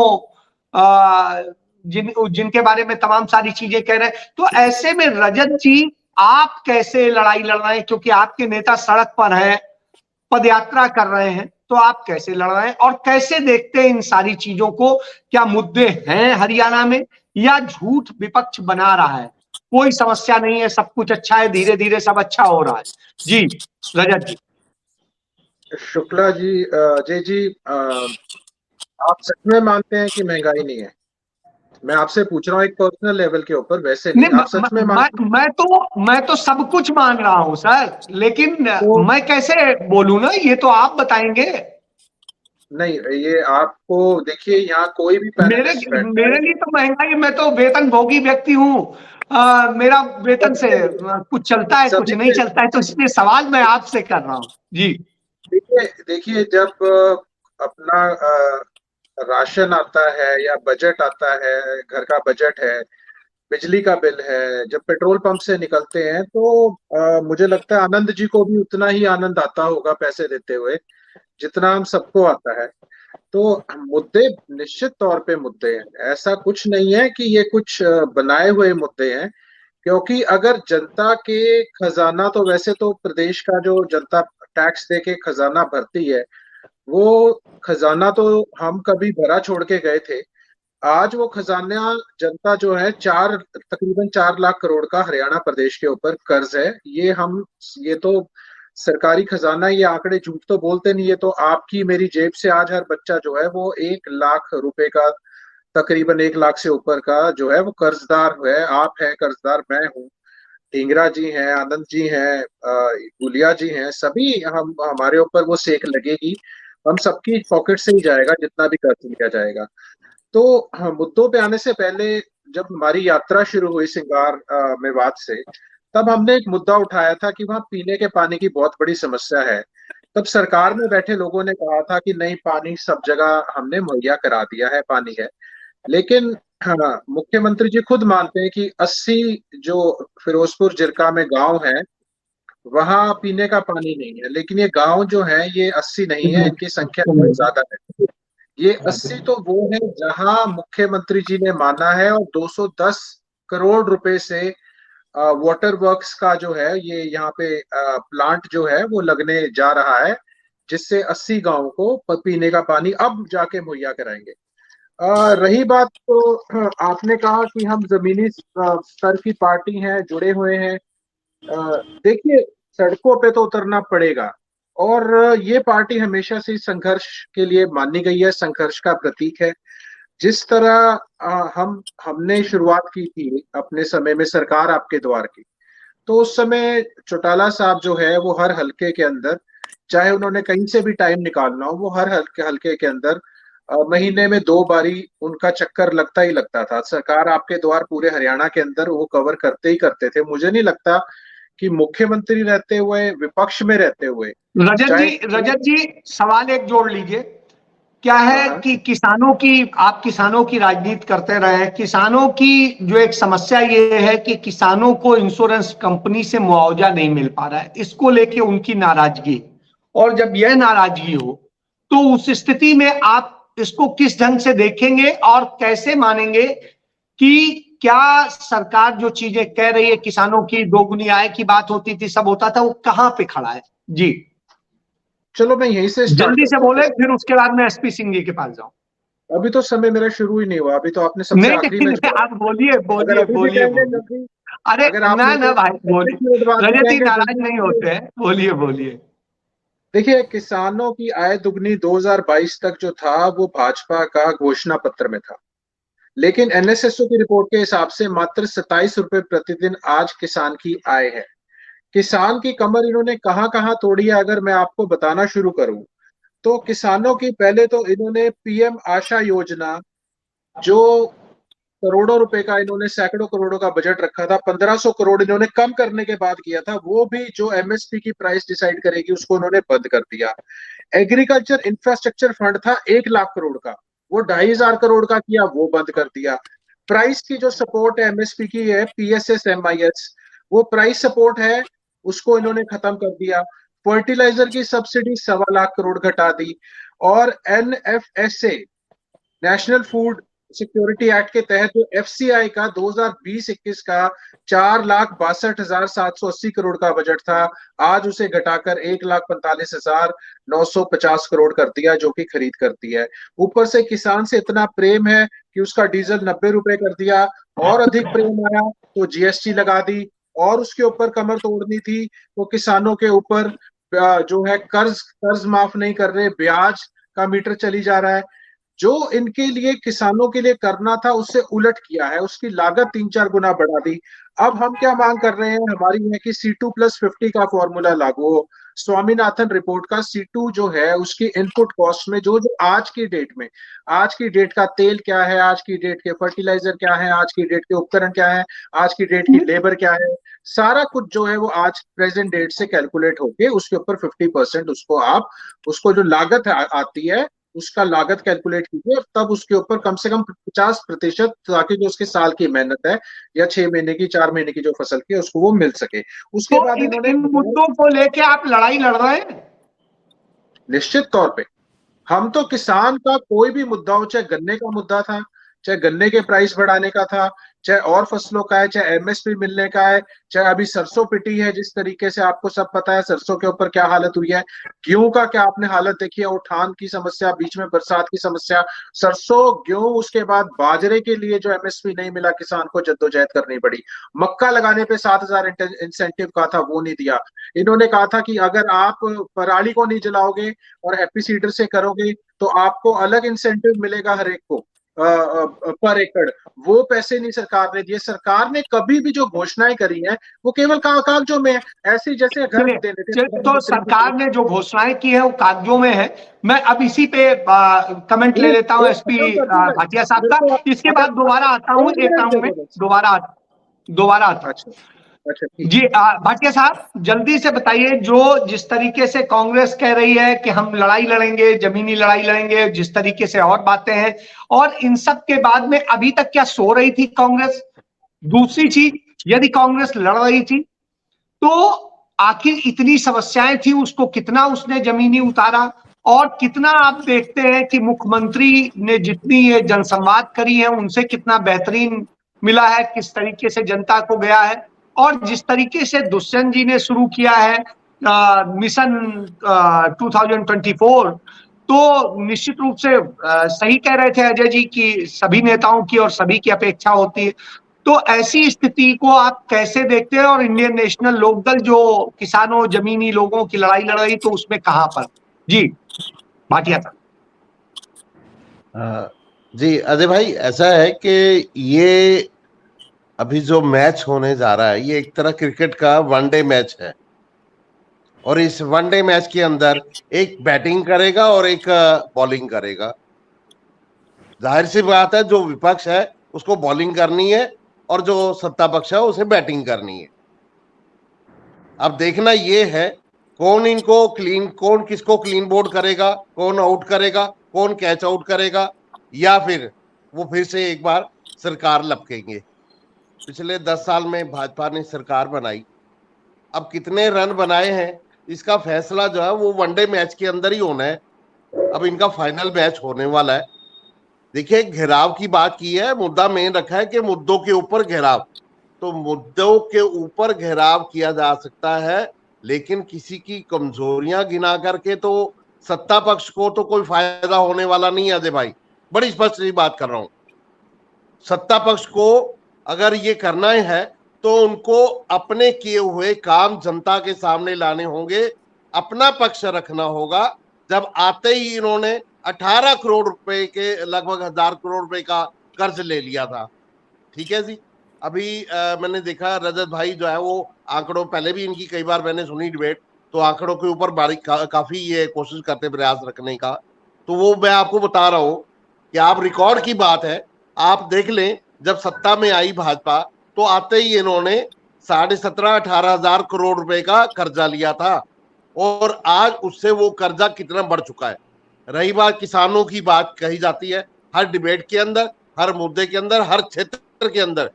जिनके बारे में तमाम सारी चीजें कह रहे हैं। तो ऐसे में रजत जी आप कैसे लड़ाई लड़ रहे हैं? क्योंकि आपके नेता सड़क पर हैं, पदयात्रा कर रहे हैं, तो आप कैसे लड़ रहे हैं और कैसे देखते हैं इन सारी चीजों को? क्या मुद्दे हैं हरियाणा में या झूठ विपक्ष बना रहा है? कोई समस्या नहीं है, सब कुछ अच्छा है, धीरे धीरे सब अच्छा हो रहा है। जी रजत जी। शुक्ला जी, अजय जी, आप सच में मानते हैं कि महंगाई नहीं है? मैं आपसे पूछ रहा हूँ एक पर्सनल लेवल के ऊपर, वैसे नहीं, आप सच में मैं तो सब कुछ मान रहा हूँ सर, लेकिन मैं कैसे बोलूं ना, ये तो आप बताएंगे। नहीं, ये आपको देखिए, यहाँ कोई भी मेरे लिए तो महंगाई, मैं तो वेतन भोगी व्यक्ति हूँ, मेरा वेतन से कुछ चलता है कुछ नहीं चलता है, तो इसलिए सवाल मैं आपसे कर रहा हूँ। जी देखिए, जब अपना राशन आता है या बजट आता है, घर का बजट है, बिजली का बिल है, जब पेट्रोल पंप से निकलते हैं तो मुझे लगता है आनंद जी को भी उतना ही आनंद आता होगा पैसे देते हुए जितना हम सबको आता है। तो मुद्दे निश्चित तौर पे मुद्दे हैं, ऐसा कुछ नहीं है कि ये कुछ बनाए हुए मुद्दे हैं। क्योंकि अगर जनता के खजाना, तो वैसे तो प्रदेश का जो जनता टैक्स दे के खजाना भरती है, वो खजाना तो हम कभी भरा छोड़ के गए थे। आज वो खजाना जनता जो है तकरीबन 4 लाख करोड़ का हरियाणा प्रदेश के ऊपर कर्ज है। ये तो सरकारी खजाना, ये आंकड़े झूठ तो बोलते नहीं, ये तो आपकी मेरी जेब से आज हर बच्चा जो है वो 1 लाख रुपए का, तकरीबन 1 लाख से ऊपर का जो है वो कर्जदार है। आप है कर्जदार, मैं हूँ, ढींगरा जी हैं, आनंद जी हैं, गुलिया जी हैं, सभी हमारे ऊपर वो सेक लगेगी। हम सबकी पॉकेट से ही जाएगा जितना भी कर्ज लिया जाएगा। तो मुद्दों पे आने से पहले, जब हमारी यात्रा शुरू हुई सिंगार मेवात से, तब हमने एक मुद्दा उठाया था कि वहाँ पीने के पानी की बहुत बड़ी समस्या है। तब सरकार में बैठे लोगों ने कहा था कि नहीं, पानी सब जगह हमने मुहैया करा दिया है, पानी है। लेकिन मुख्यमंत्री जी खुद मानते हैं कि 80 जो फिरोजपुर जिरका में गांव है, वहां पीने का पानी नहीं है। लेकिन ये गांव जो है ये 80 नहीं है, इनकी संख्या बहुत ज्यादा है। ये 80 तो वो है जहां मुख्यमंत्री जी ने माना है, और 210 करोड़ रुपए से वाटर वर्क्स का जो है ये यहाँ पे प्लांट जो है वो लगने जा रहा है, जिससे 80 गांव को पीने का पानी अब जाके मुहैया कराएंगे। रही बात, तो आपने कहा कि हम जमीनी स्तर की पार्टी हैं, जुड़े हुए हैं। देखिए, सड़कों पे तो उतरना पड़ेगा, और ये पार्टी हमेशा से संघर्ष के लिए मानी गई है, संघर्ष का प्रतीक है। जिस तरह हमने शुरुआत की थी अपने समय में सरकार आपके द्वार की, तो उस समय चौटाला साहब जो है वो हर हलके के अंदर, चाहे उन्होंने कहीं से भी टाइम निकालना हो, वो हर हलके के अंदर महीने में 2 बारी उनका चक्कर लगता ही लगता था। सरकार आपके द्वार पूरे हरियाणा के अंदर वो कवर करते ही करते थे। मुझे नहीं लगता कि मुख्यमंत्री रहते हुए, विपक्ष में रहते हुए, रजत जी सवाल एक जोड़ लीजिए। क्या है कि आप किसानों की राजनीति करते रहे, किसानों की जो एक समस्या ये है कि किसानों को इंश्योरेंस कंपनी से मुआवजा नहीं मिल पा रहा है, इसको लेके उनकी नाराजगी। और जब यह नाराजगी हो तो उस स्थिति में आप इसको किस ढंग से देखेंगे और कैसे मानेंगे कि क्या सरकार जो चीजें कह रही है, किसानों की दोगुनी आय की बात होती थी, सब होता था, वो कहां पे खड़ा है? जी चलो मैं यहीं से स्टार्ट जल्दी से करता हूं। बोले, फिर उसके बाद मैं एसपी सिंह जी के पास जाऊं। अभी तो समय मेरा शुरू ही नहीं हुआ, अभी तो आपने सबसे आखिरी में नहीं, आप बोलिए अगर बोलिए अभी भी बोलिए कहेंगे बोलिए। जल्दी, अरे अगर आप ना ना भाई बोलिए, 25 मिनट बाद भी रजत जी कहेंगे नाराज जल्दी, नहीं होते हैं, बोलिए बोलिए। देखिए किसानों की आय दुगनी 2022 तक जो था वो भाजपा का घोषणा पत्र में था, लेकिन एनएसएसओ की रिपोर्ट के हिसाब से मात्र 27 रुपए प्रतिदिन आज किसान की आय है। किसान की कमर इन्होंने कहां कहां तोड़ी है अगर मैं आपको बताना शुरू करूं तो किसानों की पहले तो इन्होंने पीएम आशा योजना, जो करोड़ों रुपए का इन्होंने सैकड़ों करोड़ों का बजट रखा था, 1500 करोड़ इन्होंने कम करने के बाद किया था, वो भी जो एमएसपी की प्राइस डिसाइड करेगी उसको उन्होंने बंद कर दिया। एग्रीकल्चर इंफ्रास्ट्रक्चर फंड था 1 लाख करोड़ का, वो 2500 करोड़ का किया, वो बंद कर दिया। प्राइस की जो सपोर्ट है एमएसपी की है पीएसएस एमआईएस, वो प्राइस सपोर्ट है, उसको इन्होंने खत्म कर दिया। फर्टिलाइजर की सब्सिडी 1.25 लाख करोड़ घटा दी, और NFSA national food security act के तहत जो एफसीआई का 2020-21 का 4,62,780 करोड़ का बजट था, आज उसे घटाकर 1,45,950 करोड़ कर दिया, जो कि खरीद करती है। ऊपर से किसान से इतना प्रेम है कि उसका डीजल 90 रुपए कर दिया, और अधिक प्रेम आया तो जीएसटी लगा दी, और उसके ऊपर कमर तोड़नी थी तो किसानों के ऊपर जो है कर्ज माफ नहीं कर रहे, ब्याज का मीटर चली जा रहा है। जो इनके लिए किसानों के लिए करना था उससे उलट किया है, उसकी लागत 3-4 गुना बढ़ा दी। अब हम क्या मांग कर रहे हैं, हमारी है कि C2+50 का फॉर्मूला लागू हो। स्वामीनाथन रिपोर्ट का C2 जो है उसकी इनपुट कॉस्ट में जो जो आज की डेट में, आज की डेट का तेल क्या है, आज की डेट के फर्टिलाइजर क्या है, आज की डेट के उपकरण क्या है, आज की डेट की लेबर क्या है, सारा कुछ जो है वो आज प्रेजेंट डेट से कैलकुलेट होके उसके ऊपर 50% उसको आप, उसको जो लागत आती है उसका लागत कैलकुलेट कीजिए, और तब उसके ऊपर कम से कम 50%, ताकि जो उसके साल की मेहनत है या 6 महीने की 4 महीने की जो फसल की है उसको वो मिल सके। उसके तो बाद इन इन्होंने मुद्दों को लेके आप लड़ाई लड़ रहे हैं? निश्चित तौर पे हम तो किसान का कोई भी मुद्दा हो, चाहे गन्ने का मुद्दा था, चाहे गन्ने के प्राइस बढ़ाने का था, चाहे और फसलों का है, चाहे एमएसपी मिलने का है, चाहे अभी सरसों पिटी है, जिस तरीके से आपको सब पता है सरसों के ऊपर क्या हालत हुई है, गेहूं का क्या आपने हालत देखी है, उठान की समस्या, बीच में बरसात की समस्या, सरसों गेहूं, उसके बाद बाजरे के लिए जो एमएसपी नहीं मिला, किसान को जद्दोजहद करनी पड़ी। मक्का लगाने पे 7,000 इंसेंटिव का था, वो नहीं दिया। इन्होंने कहा था कि अगर आप पराली को नहीं जलाओगे और हैप्पी सीडर से करोगे तो आपको अलग इंसेंटिव मिलेगा हर एक को पर एकड़, वो पैसे नहीं सरकार ने दिए। सरकार ने कभी भी जो घोषणाएं करी हैं वो केवल कागजों में है, ऐसी जैसे घर देने थे। तो सरकार ने जो घोषणाएं की है वो कागजों में है। मैं अब इसी पे कमेंट ले लेता हूं एसपी भाटिया साहब का, इसके बाद दोबारा आता हूं एक राउंड में, दोबारा आता हूं। अच्छा जी भाटिया साहब जल्दी से बताइए, जो जिस तरीके से कांग्रेस कह रही है कि हम लड़ाई लड़ेंगे, जमीनी लड़ाई लड़ेंगे, जिस तरीके से और बातें हैं, और इन सब के बाद में अभी तक क्या सो रही थी कांग्रेस? दूसरी चीज, यदि कांग्रेस लड़ रही थी तो आखिर इतनी समस्याएं थी, उसको कितना उसने जमीनी उतारा, और कितना आप देखते हैं कि मुख्यमंत्री ने जितनी ये जनसंवाद करी है उनसे कितना बेहतरीन मिला है, किस तरीके से जनता को गया है, और जिस तरीके से दुष्यंत जी ने शुरू किया है मिशन 2024, तो निश्चित रूप से सही कह रहे थे अजय जी की सभी नेताओं की और सभी की अपेक्षा होती है। तो ऐसी स्थिति को आप कैसे देखते हैं, और इंडियन नेशनल लोकदल जो किसानों जमीनी लोगों की लड़ाई लड़ रही तो उसमें कहां पर? जी भाटिया साहब। जी अजय भाई, ऐसा है कि ये अभी जो मैच होने जा रहा है ये एक तरह क्रिकेट का वनडे मैच है, और इस वनडे मैच के अंदर एक बैटिंग करेगा और एक बॉलिंग करेगा। जाहिर सी बात है जो विपक्ष है उसको बॉलिंग करनी है और जो सत्ता पक्ष है उसे बैटिंग करनी है। अब देखना ये है कौन किसको क्लीन बोर्ड करेगा, कौन आउट करेगा, कौन कैच आउट करेगा, या फिर वो फिर से एक बार सरकार लपकेंगे। पिछले 10 साल में भाजपा ने सरकार बनाई, अब कितने रन बनाए हैं इसका फैसला जो है वो वनडे मैच के अंदर ही होना है। अब इनका फाइनल मैच होने वाला है। देखिए, घेराव की बात की है, मुद्दा मेन रखा है कि मुद्दों के ऊपर घेराव, तो मुद्दों के ऊपर घेराव किया जा सकता है, लेकिन किसी की कमजोरियां गिना करके तो सत्ता पक्ष को तो कोई फायदा होने वाला नहीं है अजय भाई। बड़ी स्पष्ट सी बात कर रहा हूं। सत्ता पक्ष को अगर ये करना है तो उनको अपने किए हुए काम जनता के सामने लाने होंगे, अपना पक्ष रखना होगा। जब आते ही इन्होंने 18 करोड़ रुपए के लगभग 1000 करोड़ रुपए का कर्ज ले लिया था, ठीक है जी। अभी मैंने देखा रजत भाई जो है वो आंकड़ों, पहले भी इनकी कई बार मैंने सुनी डिबेट, तो आंकड़ों के ऊपर बारीक काफी ये कोशिश करते प्रयास रखने का। तो वो मैं आपको बता रहा हूं कि आप रिकॉर्ड की बात है, आप देख लें, जब सत्ता में आई भाजपा तो आते ही इन्होंने 17,500-18 हजार करोड़ रुपए का कर्जा लिया था, और आज उससे वो कर्जा कितना बढ़ चुका है। रही बात किसानों की, बात कही जाती है हर डिबेट के अंदर, हर मुद्दे के अंदर, हर क्षेत्र के अंदर,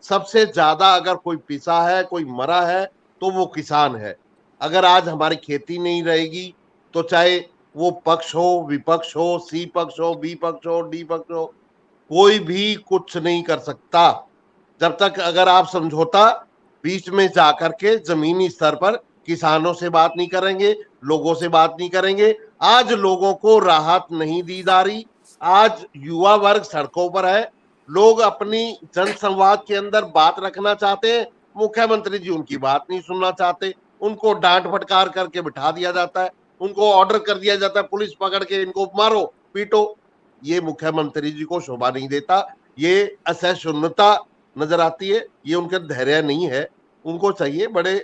सबसे ज्यादा अगर कोई पिसा है, कोई मरा है, तो वो किसान है। अगर आज हमारी खेती नहीं रहेगी तो चाहे वो पक्ष हो, विपक्ष हो, सी पक्ष हो, बी पक्ष हो, डी पक्ष हो, कोई भी कुछ नहीं कर सकता। जब तक अगर आप समझौता बीच में जाकर के जमीनी स्तर पर किसानों से बात नहीं करेंगे, लोगों से बात नहीं करेंगे। आज लोगों को राहत नहीं दी जा रही, आज युवा वर्ग सड़कों पर है, लोग अपनी जनसंवाद के अंदर बात रखना चाहते हैं, मुख्यमंत्री जी उनकी बात नहीं सुनना चाहते, उनको डांट फटकार करके बिठा दिया जाता है, उनको ऑर्डर कर दिया जाता है, पुलिस पकड़ के इनको मारो पीटो। ये मुख्यमंत्री जी को शोभा नहीं देता, ये असहिष्णुता नजर आती है, ये उनका धैर्य नहीं है। उनको चाहिए बड़े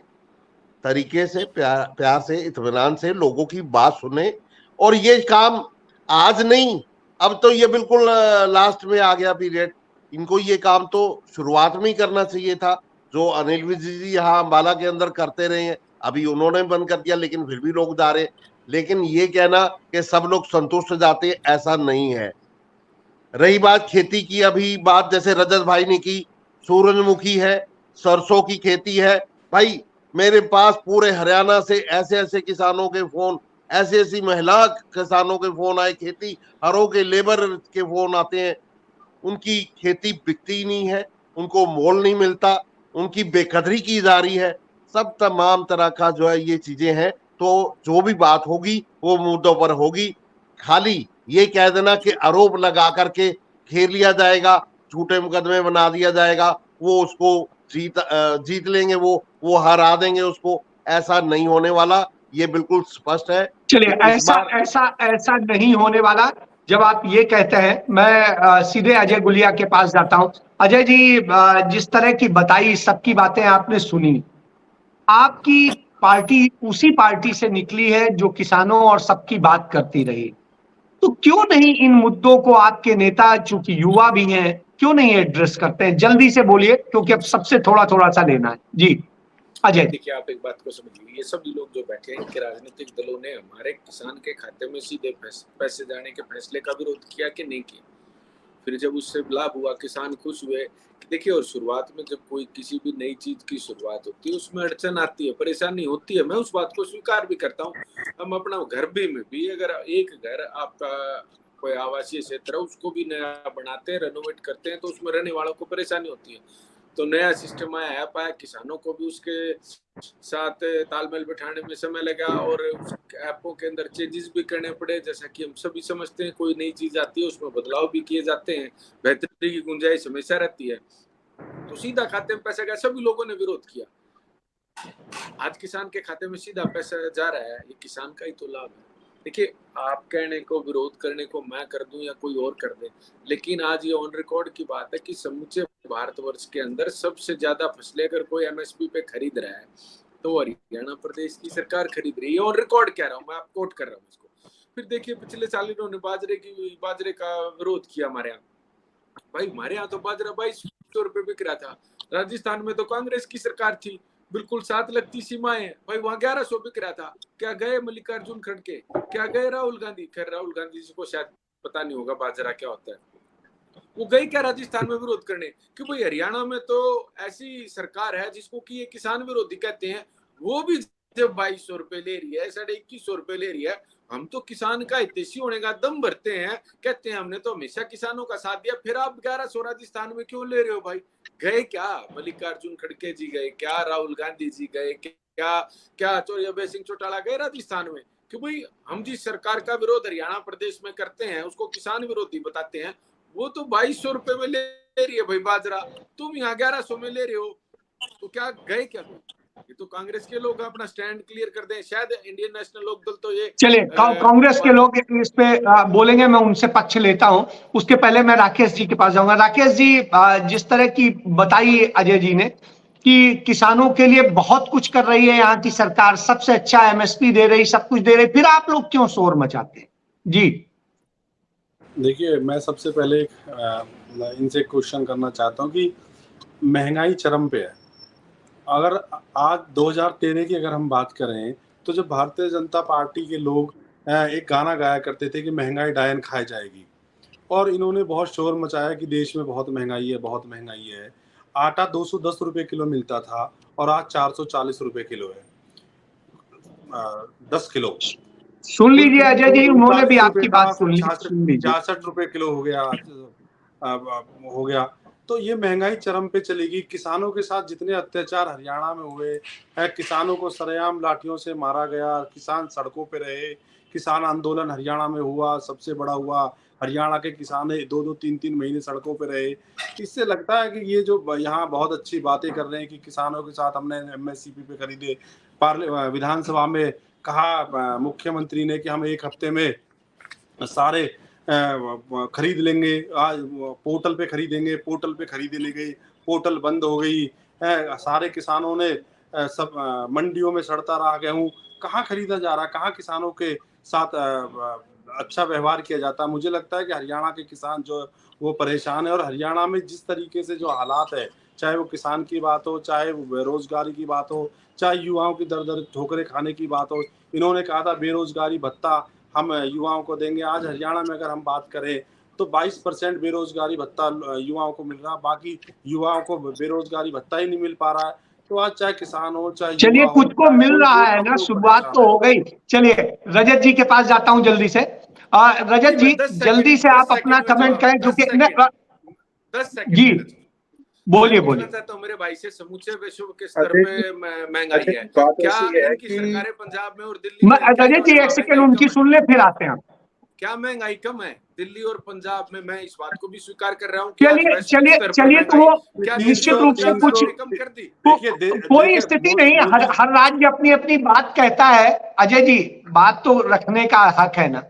तरीके से, प्यार से, इत्मीनान से लोगों की बात सुने। और ये काम आज नहीं, अब तो ये बिल्कुल लास्ट में आ गया पीरियड, इनको ये काम तो शुरुआत में ही करना चाहिए था, जो अनिल विज जी यहाँ अम्बाला के अंदर करते रहे हैं। अभी उन्होंने बंद कर दिया, लेकिन फिर भी लोग जा रहे। लेकिन ये कहना कि सब लोग संतुष्ट जाते, ऐसा नहीं है। रही बात खेती की, अभी बात जैसे रजत भाई ने की, सूरजमुखी है, सरसों की खेती है। भाई मेरे पास पूरे हरियाणा से ऐसे ऐसे किसानों के फोन, ऐसी ऐसी महिला किसानों के फोन आए, खेती हरों के लेबर के फोन आते हैं, उनकी खेती बिकती नहीं है, उनको मोल नहीं मिलता, उनकी बेकदरी की जा रही है। सब तमाम तरह का जो है ये चीजें हैं। तो जो भी बात होगी वो मुद्दों पर होगी। खाली ये कह देना कि आरोप लगा करके घेर लिया जाएगा, झूठे मुकदमे बना दिया जाएगा, वो उसको जीत लेंगे, वो हरा देंगे उसको, ऐसा नहीं होने वाला, ये बिल्कुल स्पष्ट है। चलिए, ऐसा नहीं होने वाला। जब आप ये कहते हैं, मैं सीधे अजय गुलिया के पास जाता हूं। अजय जी, जिस तरह की बताई सबकी बातें आपने सुनी, आपकी पार्टी उसी पार्टी से निकली है जो किसानों और सबकी बात करती रही, तो क्यों नहीं इन मुद्दों को आपके नेता, चूंकि युवा भी हैं, क्यों नहीं एड्रेस करते हैं? जल्दी से बोलिए, क्योंकि अब सबसे थोड़ा थोड़ा सा लेना है। जी अजय। देखिए, आप एक बात को समझिए, ये सब लोग जो बैठे हैं, इनके राजनीतिक दलों ने हमारे किसान के खाते में सीधे पैसे जाने के फैसले का विरोध किया कि नहीं किया? फिर जब उससे लाभ हुआ, किसान खुश हुए। देखिए, और शुरुआत में जब कोई किसी भी नई चीज की शुरुआत होती है, उसमें अड़चन आती है, परेशानी होती है, मैं उस बात को स्वीकार भी करता हूँ। हम अपना घर में भी अगर एक घर आपका कोई आवासीय क्षेत्र है, उसको भी नया बनाते हैं, रेनोवेट करते हैं, तो उसमें रहने वालों को परेशानी होती है। तो नया सिस्टम आया, ऐप आया, किसानों को भी उसके साथ तालमेल बिठाने में समय लगा, और उस ऐपों के अंदर चेंजेस भी करने पड़े। जैसा कि हम सभी समझते हैं, कोई नई चीज आती है उसमें बदलाव भी किए जाते हैं, बेहतरी की गुंजाइश हमेशा रहती है। तो सीधा खाते में पैसा गया, सभी लोगों ने विरोध किया। आज किसान के खाते में सीधा पैसा जा रहा है, ये किसान का ही तो लाभ है। देखिए, आप कहने को, विरोध करने को मैं कर दूं या कोई और कर दे, लेकिन आज ये ऑन रिकॉर्ड की बात है कि समूचे भारतवर्ष के अंदर सबसे ज्यादा फसलें अगर कोई एमएसपी पे खरीद रहा है तो हरियाणा प्रदेश की सरकार खरीद रही है। ऑन रिकॉर्ड कह रहा हूँ मैं, आप कोट कर रहा हूँ इसको। फिर देखिए, पिछले साल इन्होंने बाजरे का विरोध किया हमारे यहाँ। भाई, हमारे यहाँ तो बाजरा 2200 रुपए बिक रहा था। राजस्थान में तो कांग्रेस की सरकार थी, बिल्कुल 7 लगती सीमाएं, भाई वहां 1100 बिक रहा था। क्या गए मल्लिकार्जुन खड़गे, क्या गए राहुल गांधी? खैर, राहुल गांधी जी को शायद पता नहीं होगा बाजरा क्या होता है। वो गई क्या राजस्थान में विरोध करने कि भाई हरियाणा में तो ऐसी सरकार है जिसको कि ये किसान विरोधी कहते हैं, वो भी जब 2200 रुपए ले रही है, 2150 रुपए ले रही है, हम तो किसान का हितैषी होने का दम भरते हैं, कहते हैं हमने तो हमेशा किसानों का साथ दिया, फिर आप 1100 राजस्थान में क्यों ले रहे हो भाई? गए क्या मल्लिकार्जुन खड़गे जी गए क्या, राहुल गांधी जी गए क्या, क्या अभय सिंह चौटाला गए राजस्थान में? कि भाई हम जिस सरकार का विरोध हरियाणा प्रदेश में करते हैं उसको किसान विरोधी बताते हैं, वो तो 2200 रुपए में ले रही है भाई बाजरा, तुम यहाँ 1100 में ले रहे हो, तो क्या गए क्या? ये तो कांग्रेस के लोग अपना स्टैंड क्लियर कर दें, शायद इंडियन नेशनल लोकदल तो ये चलिए कांग्रेस के लोग इस पे बोलेंगे, मैं उनसे पक्ष लेता हूं। उसके पहले मैं राकेश जी के पास जाऊंगा। राकेश जी, जिस तरह की बताई अजय जी ने कि किसानों के लिए बहुत कुछ कर रही है यहाँ की सरकार, सबसे अच्छा एमएसपी दे रही, सब कुछ दे रही, फिर आप लोग क्यों शोर मचाते हैं? जी देखिए, मैं सबसे पहले इनसे क्वेश्चन करना चाहता हूँ कि महंगाई चरम पे है। अगर आज 2013 की अगर हम बात करें तो जब भारतीय जनता पार्टी के लोग एक गाना गाया करते थे कि महंगाई डायन खाई जाएगी, और इन्होंने बहुत शोर मचाया कि देश में बहुत महंगाई है, बहुत महंगाई है। आटा 210 रुपए किलो मिलता था और आज 440 रुपए किलो है, 10 किलो। सुन लीजिए अजय जी, उन्होंने भी आपकी बात सुन ली, 66 रुपए किलो हो गया। तो ये महंगाई चरम पे चलेगी। किसानों के साथ जितने अत्याचार हरियाणा में हुए हैं, किसानों को सरेआम लाठियों से मारा गया, किसान सड़कों पे रहे, किसान आंदोलन हरियाणा में हुआ, सबसे बड़ा हुआ, हरियाणा के किसान 2-2, 3-3 महीने सड़कों पे रहे। इससे लगता है कि ये जो यहाँ बहुत अच्छी बातें कर रहे हैं कि किसानों के साथ हमने एमएसपी पे खरीदे, विधानसभा में कहा मुख्यमंत्री ने कि हम 1 हफ्ते में सारे खरीद लेंगे, आज पोर्टल पे खरीदेंगे, पोर्टल पे खरीदने गए, पोर्टल बंद हो गई, सारे किसानों ने सब मंडियों में सड़ता रहा गेहूं, कहाँ खरीदा जा रहा, कहाँ किसानों के साथ अच्छा व्यवहार किया जाता। मुझे लगता है कि हरियाणा के किसान जो वो परेशान है, और हरियाणा में जिस तरीके से जो हालात है, चाहे वो किसान की बात हो, चाहे वो बेरोजगारी की बात हो, चाहे युवाओं की दर दर ठोकरें खाने की बात हो। इन्होंने कहा था बेरोजगारी भत्ता हम युवाओं को देंगे। आज हरियाणा में अगर हम बात करें तो 22% बेरोजगारी भत्ता युवाओं को मिल रहा, बाकी युवाओं को बेरोजगारी भत्ता ही नहीं मिल पा रहा है। तो आज चाहे किसान हो चाहे, चलिए कुछ को मिल रहा है ना, शुरुआत तो हो गई। चलिए रजत जी के पास जाता हूं जल्दी से। रजत जी जल्दी से आप अपना कमेंट करें, जो कि 10 सेकंड जी बोलिए बोलिए। चाहता हूं मेरे भाई से, समूचे विश्व के स्तर पे महंगाई है, क्या इनकी सरकारें पंजाब में और दिल्ली में, रजत जी 1 सेकंड उनकी सुन ले, फिर आते हैं। क्या महंगाई कम है दिल्ली और पंजाब में? मैं इस बात को भी स्वीकार कर रहा हूँ। चलिए तो निश्चित रूप से कुछ कम कर दी, कोई स्थिति नहीं, हर राज्य अपनी अपनी बात कहता है। अजय जी बात तो रखने का हक है ना।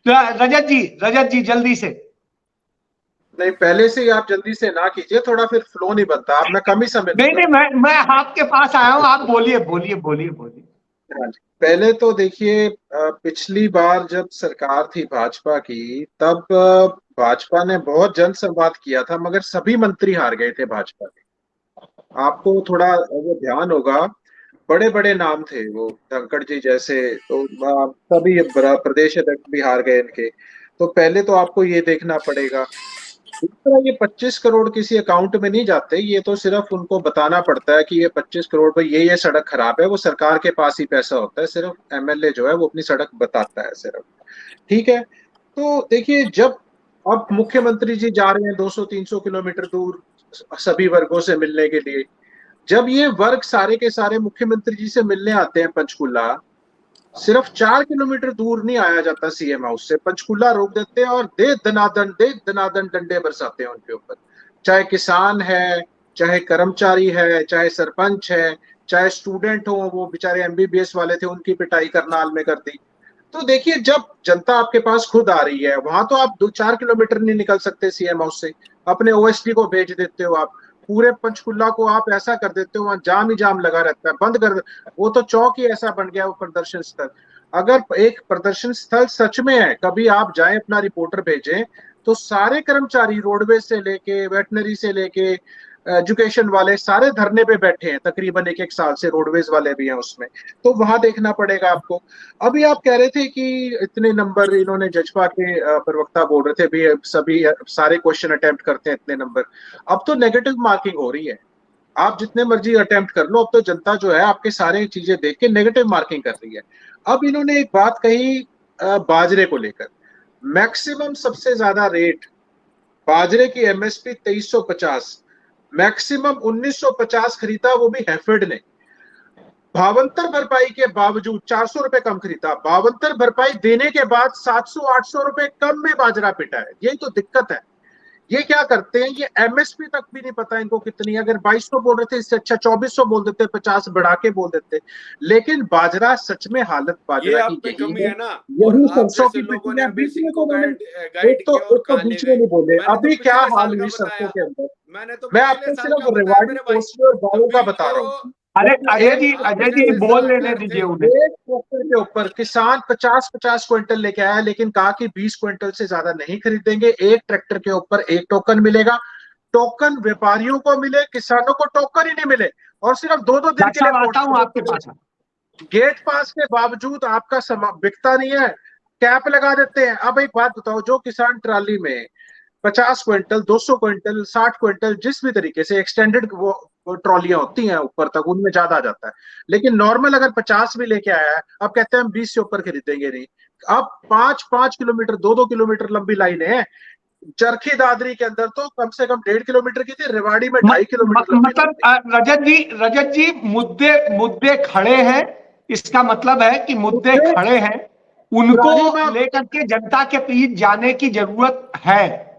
रजत जी जल्दी से। नहीं, पहले से ही आप जल्दी से ना कीजिए, थोड़ा फिर फ्लो नहीं बनता। आप मैं कम ही समय नहीं मैं आपके पास आया हूँ, आप बोलिए। पहले तो देखिए, पिछली बार जब सरकार थी भाजपा की, तब भाजपा ने बहुत जन संवाद किया था, मगर सभी मंत्री हार गए थे भाजपा के। आपको थोड़ा वो ध्यान होगा, बड़े बड़े नाम थे वो, धनखड़ जी जैसे, तो सभी प्रदेश अध्यक्ष भी हार गए इनके। तो पहले तो आपको ये देखना पड़ेगा। दूसरा, ये 25 करोड़ किसी अकाउंट में नहीं जाते, ये तो सिर्फ उनको बताना पड़ता है कि ये 25 करोड़ पर ये सड़क खराब है, वो सरकार के पास ही पैसा होता है, सिर्फ एमएलए जो है वो अपनी सड़क बताता है सिर्फ। ठीक है, तो देखिए, जब अब मुख्यमंत्री जी जा रहे हैं 200-300 किलोमीटर दूर सभी वर्गों से मिलने के लिए, जब ये वर्ग सारे के सारे मुख्यमंत्री जी से मिलने आते हैं पंचकुला, सिर्फ 4 किलोमीटर दूर नहीं आया जाता सीएम हाउस से, पंचकुला रोक देते हैं और दे दनादन डंडे बरसाते हैं उनके ऊपर। चाहे किसान है, चाहे कर्मचारी है, चाहे सरपंच है, चाहे स्टूडेंट हो, वो बेचारे एमबीबीएस वाले थे, उनकी पिटाई करनाल में कर दी। तो देखिए, जब जनता आपके पास खुद आ रही है, वहां तो आप 2-4 किलोमीटर नहीं निकल सकते सीएम हाउस से, अपने ओएसडी को भेज देते हो आप, पूरे पंचकुला को आप ऐसा कर देते हो, वहां जाम ही जाम लगा रहता है, बंद कर, वो तो चौक ही ऐसा बन गया वो प्रदर्शन स्थल। अगर एक प्रदर्शन स्थल सच में है, कभी आप जाएं, अपना रिपोर्टर भेजें, तो सारे कर्मचारी रोडवेज से लेके, वेटनरी से लेके, एजुकेशन वाले सारे धरने पे बैठे हैं, तकरीबन 1-1 साल से रोडवेज वाले भी हैं उसमें। तो वहां देखना पड़ेगा आपको। अभी आप कह रहे थे कि इतने नंबर, इन्होंने जजपा के प्रवक्ता बोल रहे थे भी सभी सारे क्वेश्चन अटेम्प्ट करते हैं इतने नंबर। अब तो नेगेटिव मार्किंग हो रही है, आप जितने मर्जी अटेम्प्ट कर लो, अब तो जनता जो है आपके सारे चीजें देख के नेगेटिव मार्किंग कर रही है। अब इन्होंने एक बात कही बाजरे को लेकर मैक्सिमम सबसे ज्यादा रेट बाजरे की एमएसपी 2350, मैक्सिमम 1950 खरीदा, वो भी हैफेड ने। भावांतर भरपाई के बावजूद 400 रुपए कम खरीदा, भावांतर भरपाई देने के बाद 700-800 रुपए कम में बाजरा पिटा है। यही तो दिक्कत है। ये क्या करते हैं, ये एमएसपी तक भी नहीं पता इनको कितनी। अगर 2200 बोल रहे थे, इससे अच्छा 2400 बोल देते, 50 बढ़ा के बोल देते। लेकिन बाजरा सच में हालत बाजरा की यही कमी है ना। यही सरसों की पिटी है। बीच में तो एक तो बीच में नहीं बोले अभी क्या हाल हुई सरसों के अंदर। मैं आपको सिर्फ रेवाड़ी कोसली और गाँव का बता रहा हूँ। अरे अजय जी बोल लेने दीजिए उन्हें। एक ट्रैक्टर के ऊपर किसान 50-50 क्विंटल लेके आया, लेकिन कहा कि 20 क्विंटल से ज्यादा नहीं खरीदेंगे। एक ट्रैक्टर के ऊपर एक टोकन मिलेगा। टोकन व्यापारियों को मिले, किसानों को टोकन ही नहीं मिले, और सिर्फ 2-2 दिन के लिए आता हूं आपके पास। गेट पास के बावजूद आपका बिकता नहीं है, कैप लगा देते हैं। अब एक बात बताओ, जो किसान ट्राली में 50 क्विंटल, 200 क्विंटल, 60 क्विंटल, जिस भी तरीके से एक्सटेंडेड वो ट्रॉलियां होती हैं ऊपर तक, उनमें ज्यादा आ जाता है। लेकिन नॉर्मल अगर 50 भी लेके आया है, अब कहते हैं हम 20 से ऊपर खरीदेंगे नहीं। अब 5-5 किलोमीटर, 2-2 किलोमीटर लंबी लाइन है। चरखी दादरी के अंदर तो कम से कम 1.5 किलोमीटर की थी, रेवाड़ी में 2.5 किलोमीटर। मतलब रजत जी मुद्दे खड़े हैं। इसका मतलब है कि मुद्दे खड़े हैं, उनको लेकर के जनता के बीच जाने की जरूरत है।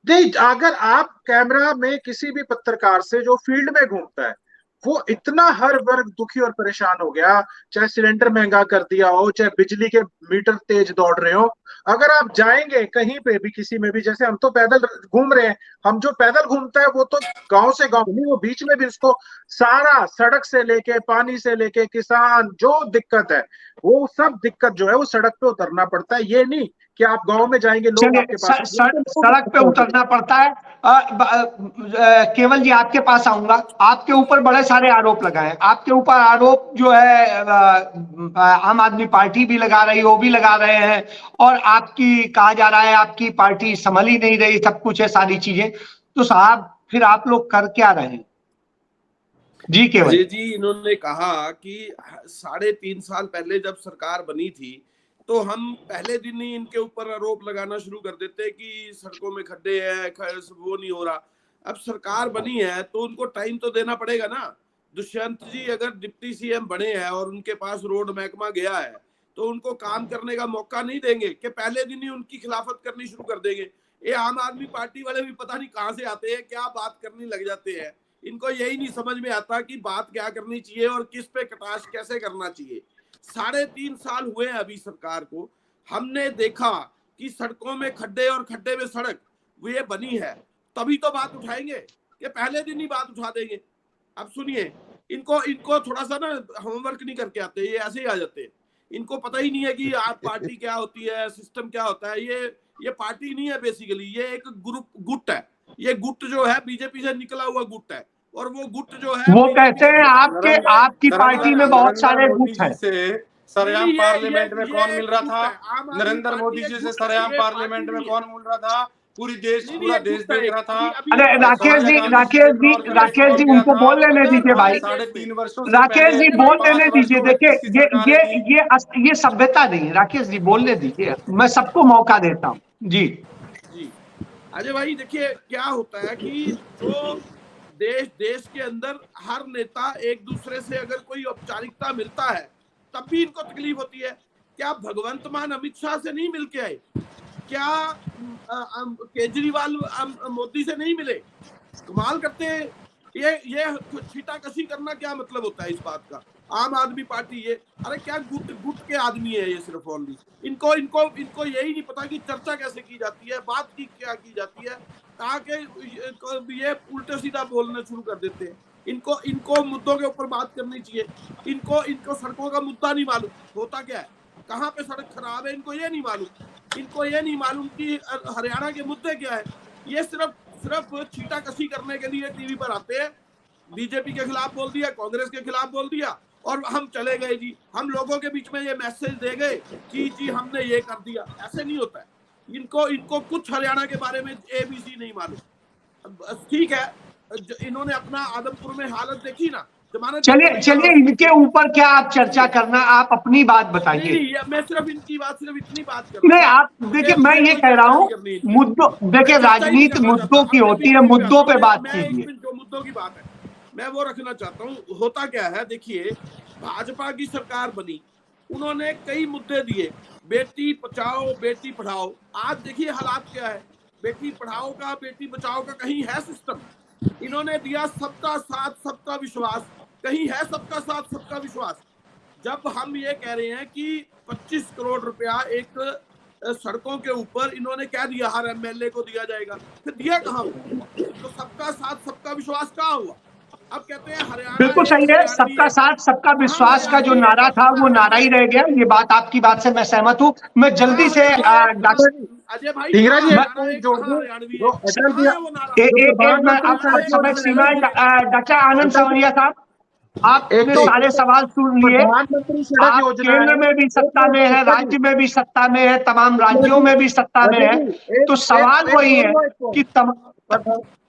नहीं, अगर आप कैमरा में किसी भी पत्रकार से जो फील्ड में घूमता है, वो इतना हर वर्ग दुखी और परेशान हो गया, चाहे सिलेंडर महंगा कर दिया हो, चाहे बिजली के मीटर तेज दौड़ रहे हो। अगर आप जाएंगे कहीं पे भी, किसी में भी, जैसे हम तो पैदल घूम रहे हैं, हम जो पैदल घूमता है वो तो गांव से गांव नहीं, वो बीच में भी उसको सारा सड़क से लेके, पानी से लेके, किसान जो दिक्कत है, वो सब दिक्कत जो है वो सड़क पे उतरना पड़ता है। ये नहीं कि आप गांव में जाएंगे, लोग आपके पास सड़क पे उतरना पड़ता है। केवल जी आपके पास आऊंगा। आपके ऊपर बड़े सारे आरोप लगाए। आपके ऊपर आरोप जो है आम आदमी पार्टी भी लगा रही है, वो भी लगा रहे हैं, और आपकी कहा जा रहा है आपकी पार्टी संभल ही नहीं रही, सब कुछ है, सारी चीजें। तो साहब फिर आप लोग कर क्या रहे हैं? जी केवल जी, इन्होंने कहा कि 3.5 साल पहले जब सरकार बनी थी, तो हम पहले दिन ही इनके ऊपर आरोप लगाना शुरू कर देते कि सड़कों में खड्डे हैं, वो नहीं हो रहा। अब सरकार बनी है तो उनको टाइम तो देना पड़ेगा ना। दुष्यंत जी अगर डिप्टी सीएम बने हैं और उनके पास रोड महकमा गया है, तो उनको काम करने का मौका नहीं देंगे कि पहले दिन ही उनकी खिलाफत करनी शुरू कर देंगे। ये आम आदमी पार्टी वाले भी पता नहीं कहाँ से आते हैं, क्या बात करने लग जाते हैं। इनको यही नहीं समझ में आता कि बात क्या करनी चाहिए और किस पे कटाक्ष कैसे करना चाहिए। 3.5 साल हुए हैं अभी सरकार को। हमने देखा कि सड़कों में खड्डे और खड्डे में सड़क वो ये बनी है, तभी तो बात उठाएंगे कि पहले दिन ही बात उठा देंगे। अब सुनिए, इनको थोड़ा सा ना होमवर्क नहीं करके आते, ये ऐसे ही आ जाते हैं। इनको पता ही नहीं है कि आप पार्टी क्या होती है, सिस्टम क्या होता है। ये पार्टी नहीं है बेसिकली, ये एक गुट है। ये गुट जो है बीजेपी से निकला हुआ गुट है, और वो गुट जो है, वो कहते हैं आपकी पार्टी में बहुत सारे गुट हैं। सरयाम पार्लियामेंट में कौन मिल रहा था? नरेंद्र मोदी जी से सरयाम पार्लियामेंट में कौन मिल रहा था? पूरा देश देख रहा था। अरे राकेश जी उनको बोल लेने दीजिए भाई। 3.5 वर्षों राकेश जी बोल लेने दीजिए। देखिए ये सभ्यता नहीं है। राकेश जी बोलने दीजिए, मैं सबको मौका देता हूँ। जी अजय भाई, देखिए क्या होता है कि जो देश के अंदर हर नेता एक दूसरे से अगर कोई औपचारिकता मिलता है तब भी इनको तकलीफ होती है। क्या भगवंत मान अमित शाह से नहीं मिलके आए? क्या केजरीवाल मोदी से नहीं मिले? कमाल करते हैं। ये छीटाकशी करना क्या मतलब होता है इस बात का? आम आदमी पार्टी ये, अरे क्या गुट के आदमी है ये सिर्फ ओनली। इनको यही नहीं पता कि चर्चा कैसे की जाती है, बात की क्या की जाती है, ताकि ये उल्टे सीधा बोलना शुरू कर देते हैं। इनको मुद्दों के ऊपर बात करनी चाहिए। इनको सड़कों का मुद्दा नहीं मालूम होता क्या है, कहाँ पे सड़क खराब है इनको ये नहीं मालूम। इनको ये नहीं मालूम कि हरियाणा के मुद्दे क्या है। ये सिर्फ छीटाकशी करने के लिए टीवी पर आते हैं। बीजेपी के खिलाफ बोल दिया, कांग्रेस के खिलाफ बोल दिया, और हम चले गए जी। हम लोगों के बीच में ये मैसेज दे गए कि जी हमने ये कर दिया। ऐसे नहीं होता है। इनको कुछ हरियाणा के बारे में ABC नहीं मालूम। ठीक है, इन्होंने अपना आदमपुर में हालत देखी ना, चलिए इनके ऊपर क्या आप चर्चा करना, आप अपनी बात बताइए। मैं सिर्फ इनकी बात, सिर्फ इतनी बात कर नहीं, आप देखिए, मैं ये कह रहा हूँ मुद्दों, देखिए राजनीति मुद्दों की होती है, मुद्दों पे बात कीजिए। जो मुद्दों की बात है मैं वो रखना चाहता हूँ। होता क्या है, देखिए भाजपा की सरकार बनी, उन्होंने कई मुद्दे दिए, बेटी बचाओ बेटी पढ़ाओ। आज देखिए हालात क्या है, बेटी पढ़ाओ का बेटी बचाओ का कहीं है सिस्टम? इन्होंने दिया सबका साथ सबका विश्वास, कहीं है सबका साथ सबका विश्वास? जब हम ये कह रहे हैं कि 25 करोड़ रुपया एक सड़कों के ऊपर इन्होंने क्या दिया, हर एमएलए को दिया जाएगा, फिर दिया कहाँ? तो सबका साथ सबका विश्वास कहाँ हुआ? अब कहते हैं हरियाणा, बिल्कुल सही है, सबका साथ सबका विश्वास का जो नारा था वो नारा ही रह गया। ये बात, आपकी बात से मैं सहमत हूँ। मैं जल्दी से अजय भाई ढींगरा जी समय सीमा, डॉक्टर आनंद सवरिया साहब, आपने सारे सवाल सुन लिए। आप केंद्र में भी सत्ता में है, राज्य में भी सत्ता में है, तमाम राज्यों में भी सत्ता में है, तो सवाल वही है कि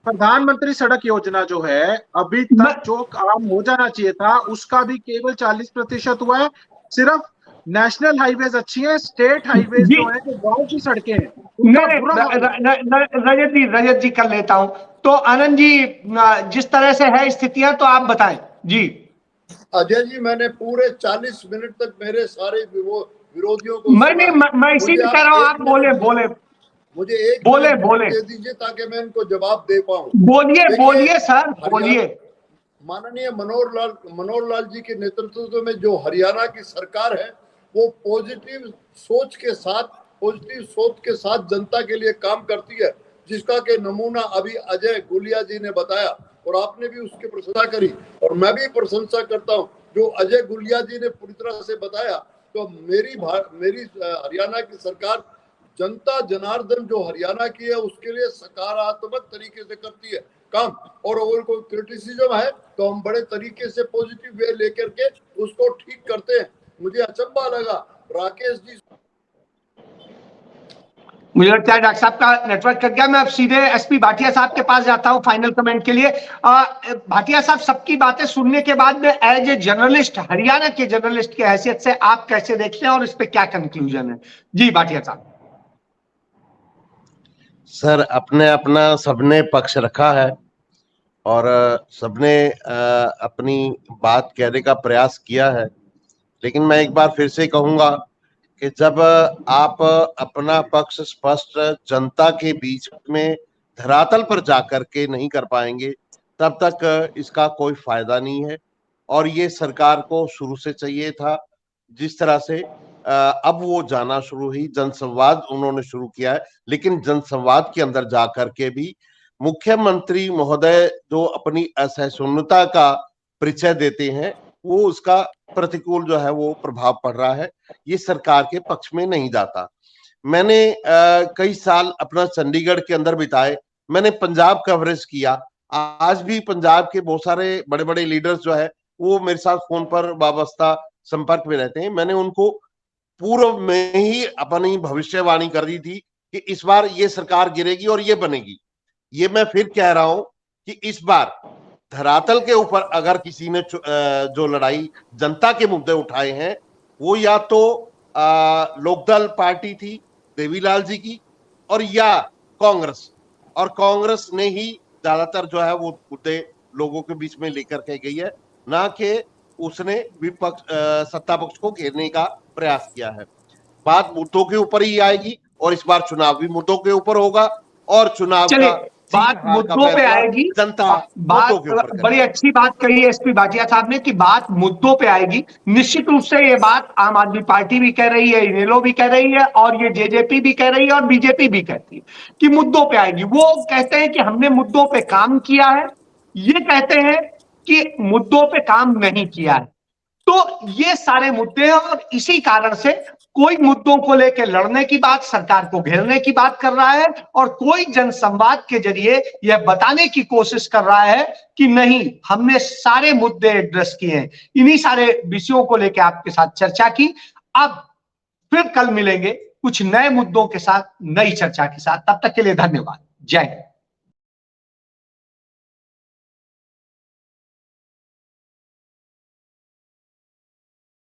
प्रधानमंत्री सड़क योजना जो है अभी तक जो काम हो जाना चाहिए था उसका भी केवल 40% हुआ है। सिर्फ नेशनल हाईवेज अच्छी है, स्टेट हाईवेज जो है जो गांव की सड़कें हैं। रजत जी कर लेता हूं। तो आनंद जी, जिस तरह से है स्थितियां, तो आप बताएं जी। अजय जी, मैंने पूरे 40 मिनट तक मेरे सारे विरोधियों को मैं इसी कह रहा हूं, आप बोले मुझे एक बोले दे दीजिए ताकि मैं इनको जवाब दे पाऊं। बोलिए सर, बोलिए। माननीय मनोहर लाल जी के नेतृत्व में जो हरियाणा की सरकार है वो पॉजिटिव सोच के साथ जनता के लिए काम करती है, जिसका के नमूना अभी अजय गुलिया जी ने बताया और आपने भी उसकी प्रशंसा करी और मैं भी प्रशंसा करता हूं। जो अजय गुलिया जी ने पूरी तरह से बताया, तो मेरी हरियाणा की सरकार जनता जनार्दन जो हरियाणा की है उसके लिए सकारात्मक तरीके से करती है काम, और अगर कोई क्रिटिसिज्म है तो हम बड़े तरीके से पॉजिटिव वे लेकर के उसको ठीक करते हैं। मुझे अचंभा लगा राकेश जी, मुझे लगता है डॉक्टर साहब का नेटवर्क कट गया। मैं अब सीधे एसपी भाटिया साहब के पास जाता हूं फाइनल कमेंट के लिए। भाटिया साहब, सबकी बातें सुनने के बाद में एज ए जर्नलिस्ट, हरियाणा के जर्नलिस्ट की हैसियत से आप कैसे देखते हैं और इस पे क्या कंक्लूजन है? जी भाटिया साहब। सर, अपना सबने पक्ष रखा है और सबने अपनी बात कहने का प्रयास किया है, लेकिन मैं एक बार फिर से कहूंगा कि जब आप अपना पक्ष स्पष्ट जनता के बीच में धरातल पर जाकर के नहीं कर पाएंगे तब तक इसका कोई फायदा नहीं है। और ये सरकार को शुरू से चाहिए था, जिस तरह से अब वो जाना शुरू हुई, जनसंवाद उन्होंने शुरू किया है, लेकिन जनसंवाद के अंदर जाकर के भी मुख्यमंत्री महोदय जो अपनी असहिष्णुता का परिचय देते हैं, वो उसका प्रतिकूल जो है वो प्रभाव पड़ रहा है। ये सरकार के पक्ष में नहीं जाता। मैंने कई साल अपना चंडीगढ़ के अंदर बिताए, मैंने पंजाब कवरेज किया। आज भी पंजाब के बहुत सारे बड़े बड़े लीडर्स जो है वो मेरे साथ फोन पर वाबस्ता संपर्क में रहते हैं। मैंने उनको पूर्व में ही अपनी भविष्यवाणी कर दी थी कि इस बार ये सरकार गिरेगी और ये बनेगी। ये मैं फिर कह रहा हूं कि इस बार धरातल के ऊपर अगर किसी ने जो लड़ाई जनता के मुद्दे उठाए हैं वो या तो लोकदल पार्टी थी देवीलाल जी की और या कांग्रेस, और कांग्रेस ने ही ज्यादातर जो है वो मुद्दे लोगों के बीच में लेकर के गई है, ना कि उसने विपक्ष सत्ता पक्ष को घेरने का प्रयास किया है। बात मुद्दों के ऊपर ही आएगी और इस बार चुनाव भी मुद्दों के ऊपर होगा और चुनाव का बात मुद्दों पे आएगी। जनता बात बड़ी अच्छी बात कही है एसपी भाटिया साहब ने कि बात मुद्दों पे आएगी। निश्चित रूप से ये बात आम आदमी पार्टी भी कह रही है, इनेलो भी कह रही है और ये जेजेपी भी कह रही है और बीजेपी भी कहती है कि मुद्दों पे आएगी। वो कहते हैं कि हमने मुद्दों पे काम किया है, ये कहते हैं कि मुद्दों पे काम नहीं किया है। तो ये सारे मुद्दे हैं और इसी कारण से कोई मुद्दों को लेकर लड़ने की बात, सरकार को घेरने की बात कर रहा है और कोई जनसंवाद के जरिए यह बताने की कोशिश कर रहा है कि नहीं, हमने सारे मुद्दे एड्रेस किए हैं। इन्हीं सारे विषयों को लेकर आपके साथ चर्चा की। अब फिर कल मिलेंगे कुछ नए मुद्दों के साथ, नई चर्चा के साथ। तब तक के लिए धन्यवाद। जय हिंद।